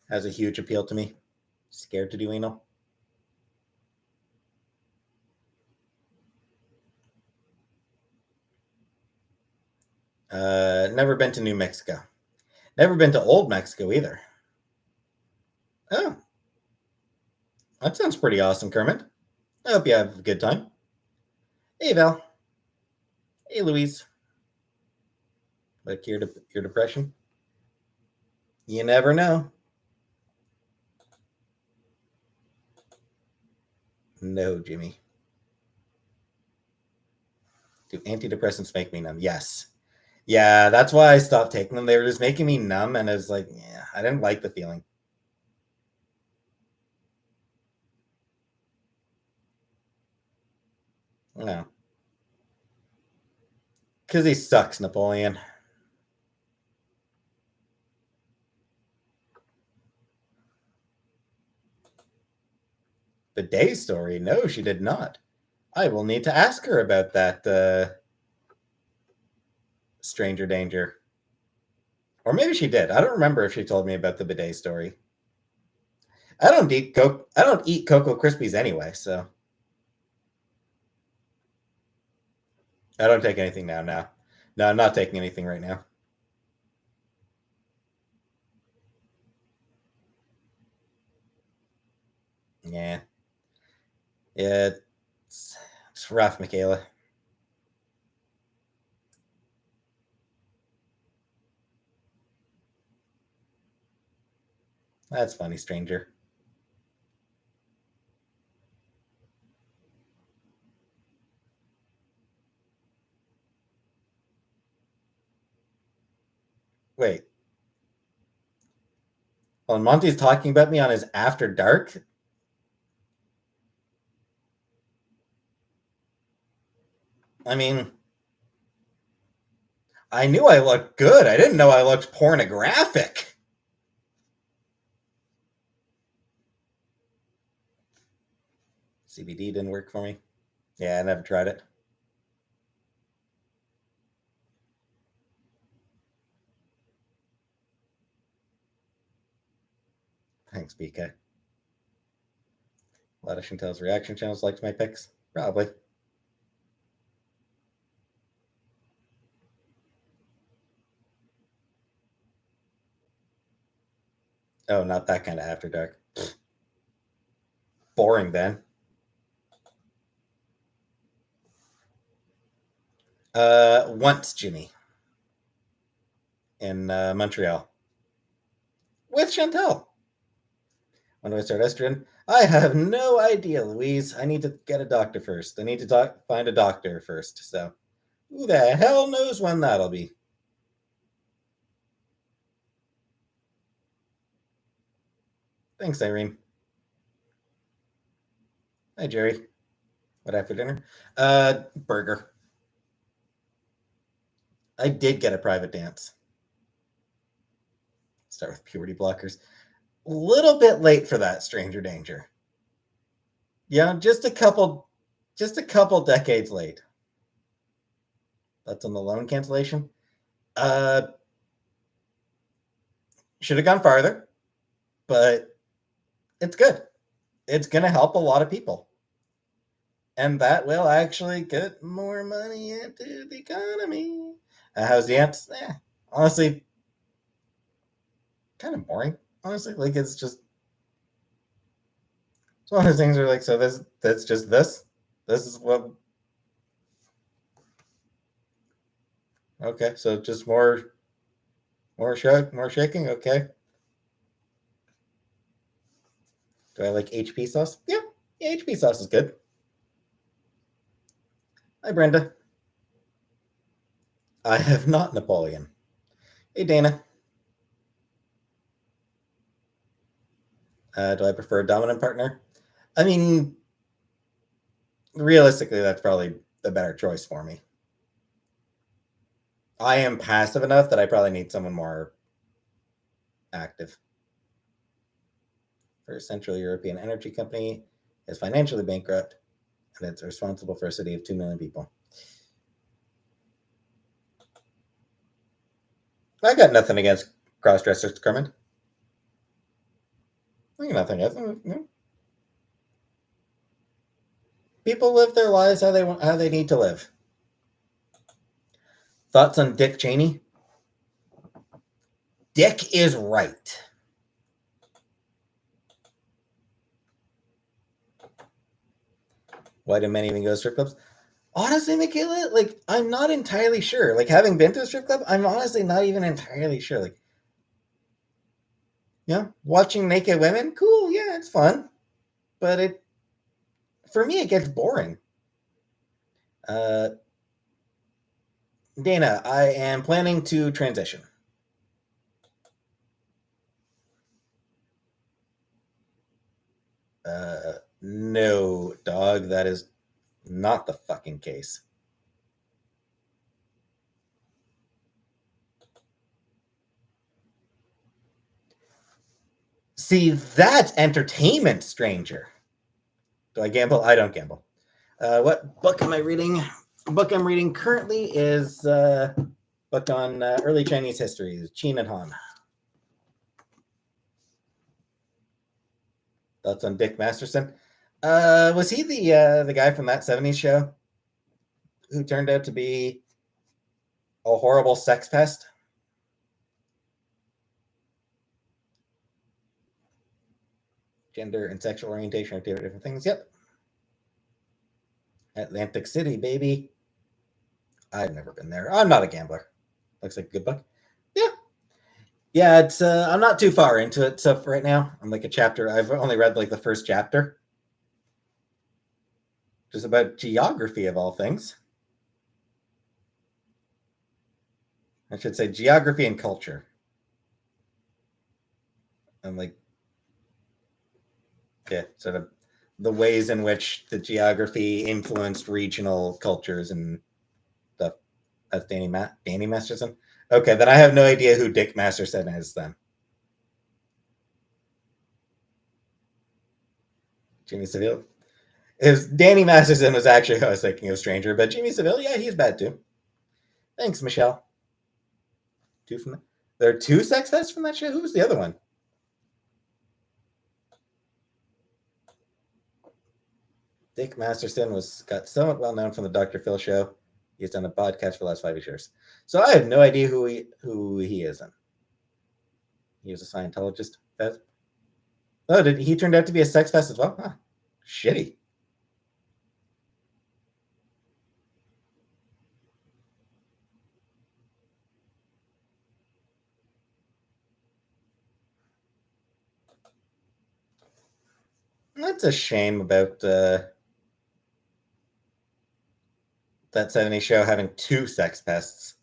has a huge appeal to me. Scared to do anal. Never been to New Mexico. Never been to Old Mexico either. Oh, that sounds pretty awesome, Kermit. I hope you have a good time. Hey, Val. Hey, Louise. Like your depression? You never know. No, Jimmy. Do antidepressants make me numb? Yes. Yeah, that's why I stopped taking them. They were just making me numb, and I was like, yeah, I didn't like the feeling. No. Because he sucks, Napoleon. The day story? No, she did not. I will need to ask her about that stranger danger. Or maybe she did. I don't remember if she told me about the bidet story. I don't eat Cocoa Krispies anyway, so I don't take anything now. No, I'm not taking anything right now. Yeah, yeah, it's rough, Michaela. That's funny, stranger. Wait, well, Monty's talking about me on his After Dark. I mean, I knew I looked good. I didn't know I looked pornographic. CBD didn't work for me. Yeah, I never tried it. Thanks, BK. A lot of Chantel's reaction channels liked my pics. Probably. Oh, not that kind of After Dark. Boring then. Once, Jimmy, in Montreal with Chantel. When do I start estrogen? I have no idea, Louise. I need to get a doctor first. I need to find a doctor first. So, who the hell knows when that'll be? Thanks, Irene. Hi, Jerry. What after dinner? Burger. I did get a private dance. Start with puberty blockers. A little bit late for that, stranger danger. Yeah, just a couple decades late. That's on the loan cancellation. Uh, should have gone farther, but It's good. It's going to help a lot of people. And that will actually get more money into the economy. How's the ants? Honestly, kind of boring. Honestly, like it's one of those things where like, so that's just this. This is what. Okay, so just more shaking. Okay. Do I like HP sauce? Yeah, HP sauce is good. Hi, Brenda. I have not Napoleon. Hey, Dana. Do I prefer a dominant partner? I mean, realistically, that's probably the better choice for me. I am passive enough that I probably need someone more active. For a Central European energy company is financially bankrupt and it's responsible for a city of 2 million people. I got nothing against cross-dressers, Kermit. I got nothing against them. People live their lives how they need to live. Thoughts on Dick Cheney? Dick is right. Why do men even go to strip clubs? Honestly, Michaela, like I'm not entirely sure. Like having been to a strip club, I'm honestly not even entirely sure. Like, watching naked women, cool, yeah, it's fun, but it for me it gets boring. Uh, Dana, I am planning to transition. No, dog, that is not the fucking case. See, that's entertainment, stranger. Do I gamble? I don't gamble. What book am I reading? The book I'm reading currently is a book on early Chinese history, Qin and Han. Thoughts on Dick Masterson? Was he the guy from that '70s show who turned out to be a horrible sex pest? Gender and sexual orientation are two different things. Yep. Atlantic City, baby. I've never been there. I'm not a gambler. Looks like a good book. Yeah. Yeah, it's I'm not too far into it so right now. I'm like a chapter. I've only read like the first chapter. Just about geography of all things. I should say geography and culture. And like sort of the ways in which the geography influenced regional cultures and stuff. That's Danny Masterson. Okay, then I have no idea who Dick Masterson is then. Jimmy Seville. His Danny Masterson was actually who I was thinking of Stranger, but Jimmy Seville, yeah, he's bad too. Thanks, Michelle. Two from there are two sex fests from that show. Who was the other one? Dick Masterson got somewhat well known from the Dr. Phil show. He's done a podcast for the last 5 years. So I have no idea who he is in. He was a Scientologist. Oh, did he turned out to be a sex fest as well? Huh. Shitty. That's a shame about that '70s show having two sex pests.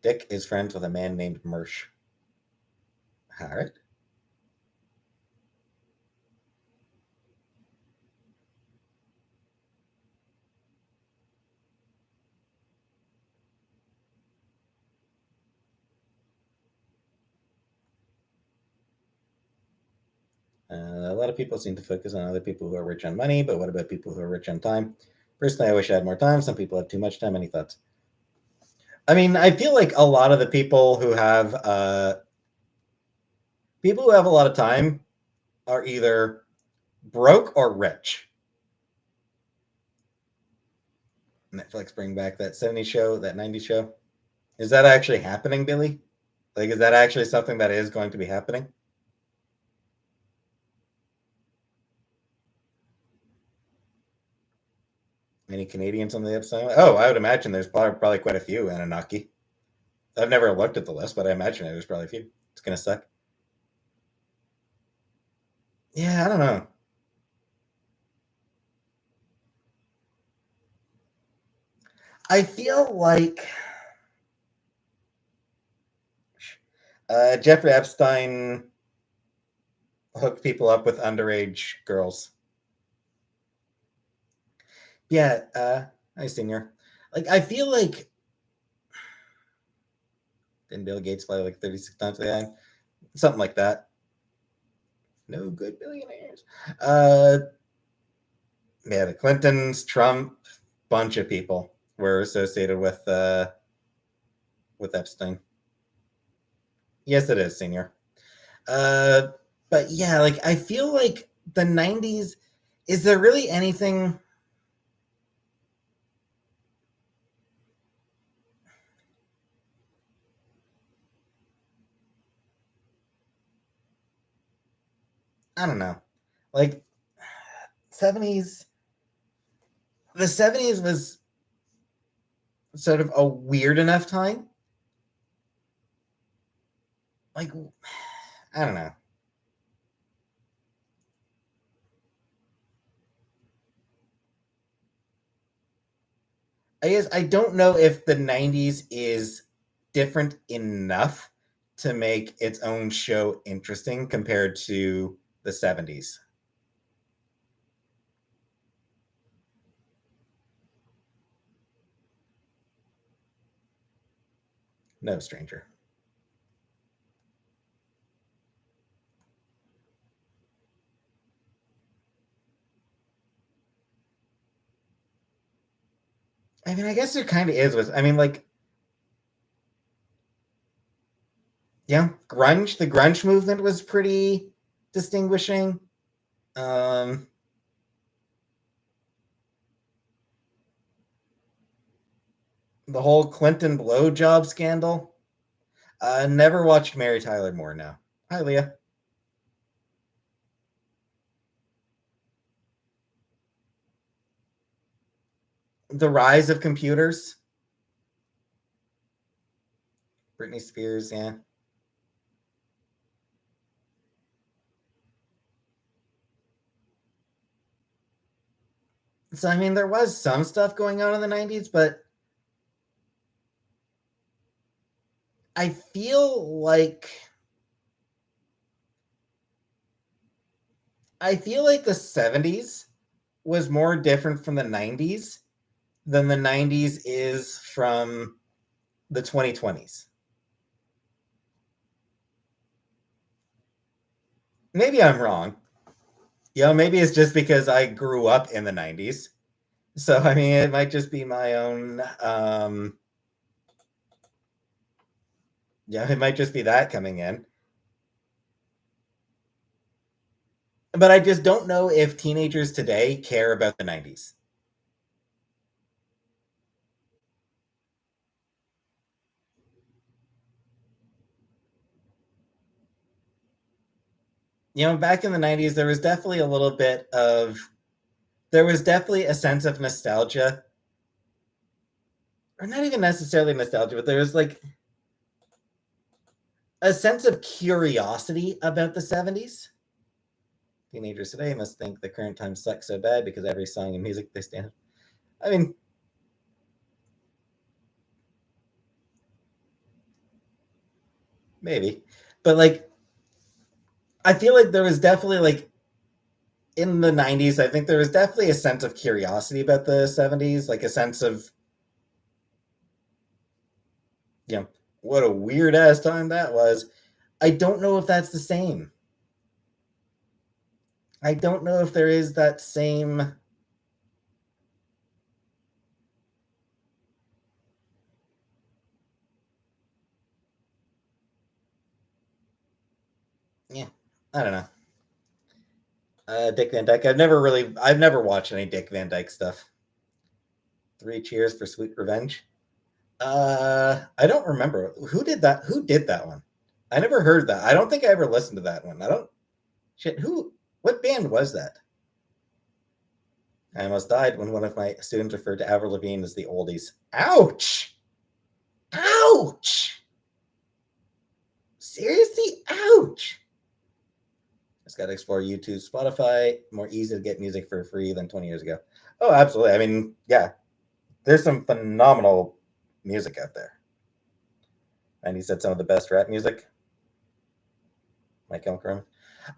Dick is friends with a man named Mersch. All right. A lot of people seem to focus on other people who are rich on money, but what about people who are rich on time? Personally, I wish I had more time. Some people have too much time. Any thoughts? I mean, I feel like a lot of the people who have a lot of time are either broke or rich. Netflix bring back that 70s show, that 90s show. Is that actually happening, Billy? Like, is that actually something that is going to be happening? Any Canadians on the upside? Oh, I would imagine there's probably quite a few Anunnaki. I've never looked at the list, but I imagine there's probably a few. It's gonna suck. Yeah, I don't know. I feel like Jeffrey Epstein hooked people up with underage girls. Yeah, hi, senior. Like, I feel like didn't Bill Gates fly like 36 times a day? Something like that. No good billionaires. Yeah, the Clintons, Trump, bunch of people were associated with Epstein. Yes, it is, senior. Uh, but yeah, like I feel like the '90s. Is there really anything? I don't know. Like '70s. The '70s was sort of a weird enough time. Like I don't know. I guess I don't know if the '90s is different enough to make its own show interesting compared to the '70s. No stranger. I mean, I guess there kind of is with. I mean, like, yeah, grunge. The grunge movement was pretty distinguishing. Um, the whole Clinton blowjob scandal. Never watched Mary Tyler Moore now. Hi, Leah. The rise of computers. Britney Spears, yeah. So I mean, there was some stuff going on in the '90s, but I feel like the '70s was more different from the '90s than the '90s is from the 2020s. Maybe I'm wrong. Maybe it's just because I grew up in the '90s. So I mean, it might just be my own. Yeah, it might just be that coming in. But I just don't know if teenagers today care about the '90s. Back in the '90s, there was definitely a sense of nostalgia, or not even necessarily nostalgia, but there was like a sense of curiosity about the '70s. Teenagers today must think the current time sucks so bad because every song and music they stand. I mean, maybe, but like, I feel like there was definitely like in the '90s. I think there was definitely a sense of curiosity about the '70s, like a sense of what a weird ass time that was. I don't know if that's the same. I don't know if there is that same. I don't know. Dick Van Dyke. I've never watched any Dick Van Dyke stuff. Three Cheers for Sweet Revenge. I don't remember who did that. Who did that one? I never heard that. I don't think I ever listened to that one. I don't. Shit. Who? What band was that? I almost died when one of my students referred to Avril Lavigne as the oldies. Ouch! Ouch! Seriously? Ouch! Just got to explore YouTube, Spotify. More easy to get music for free than 20 years ago. Oh, absolutely. I mean, yeah, there's some phenomenal music out there. And he said some of the best rap music. My Chemical Romance.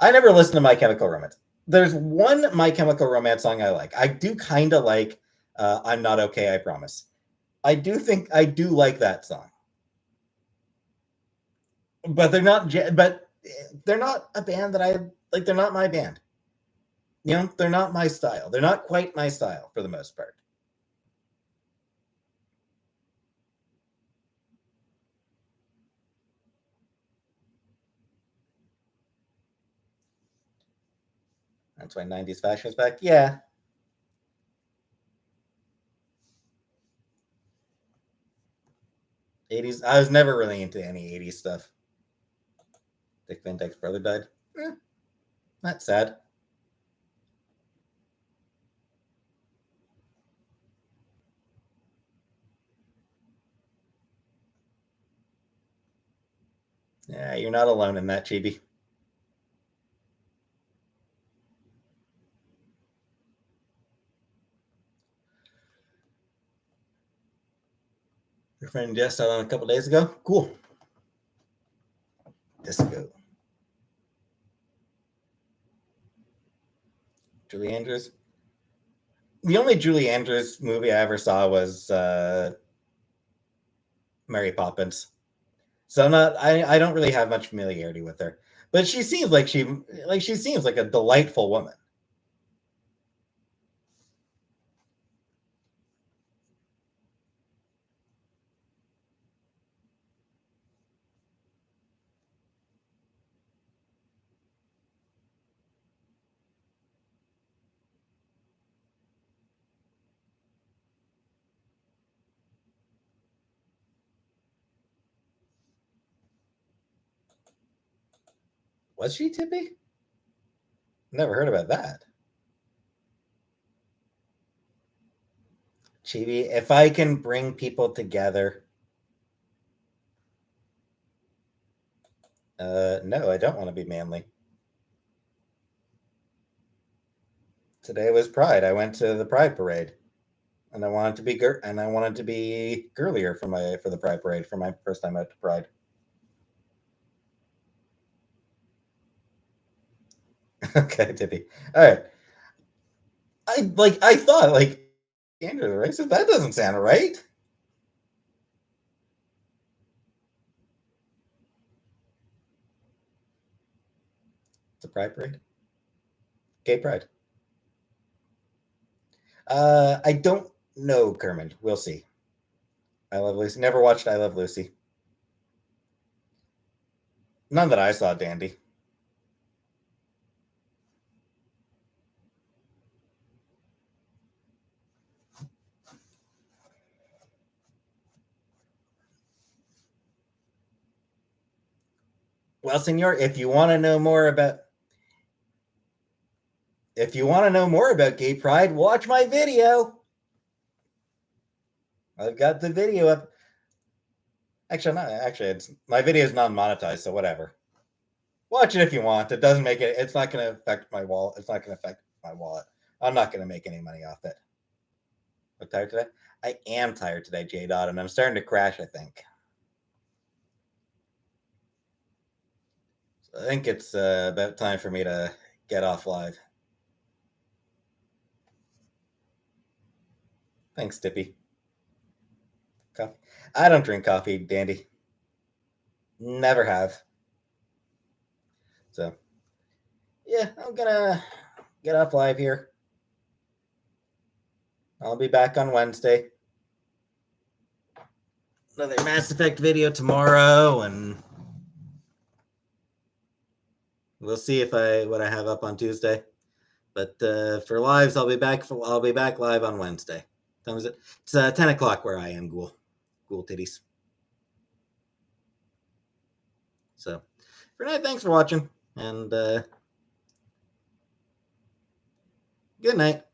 I never listened to My Chemical Romance. There's one My Chemical Romance song I like. I do kind of like I'm Not Okay, I Promise. I do like that song. But they're not a band that I like. They're not my band. You know, they're not my style. They're not quite my style for the most part. That's why 90s fashion is back. Yeah. 80s. I was never really into any 80s stuff. Dick Van Dyke's brother died. Eh, not sad. Yeah, you're not alone in that, Chibi. Your friend Jess out on a couple days ago. Cool. Disco. Julie Andrews. The only Julie Andrews movie I ever saw was Mary Poppins. So I'm not I don't really have much familiarity with her. But she seems like a delightful woman. Was she Tippy? Never heard about that. Chibi, if I can bring people together. No, I don't want to be manly. Today was Pride. I went to the Pride parade, and I wanted to be girlier for the Pride parade for my first time out to Pride. Okay, Tippy. All right. I thought Andrew the racist. That doesn't sound right. It's a Pride parade. Gay Pride. I don't know, Kermit. We'll see. I Love Lucy. Never watched I Love Lucy. None that I saw, Dandy. Well, Senor, if you want to know more about gay pride, watch my video. I've got the video up. Actually, not actually. It's my video is non-monetized, so whatever. Watch it if you want. It doesn't make it. It's not going to affect my wallet. It's not going to affect my wallet. I'm not going to make any money off it. I'm tired today. I am tired today, J. Dot, and I'm starting to crash. I think. So I think it's about time for me to get off live. Thanks, Tippy. Coffee. I don't drink coffee, Dandy. Never have. So yeah, I'm gonna get off live here. I'll be back on Wednesday. Another Mass Effect video tomorrow, and We'll see if what I have up on Tuesday. But for lives, I'll be back. I'll be back live on Wednesday. Time is it? It's 10 o'clock where I am. Ghoul titties. So for now, thanks for watching, and good night.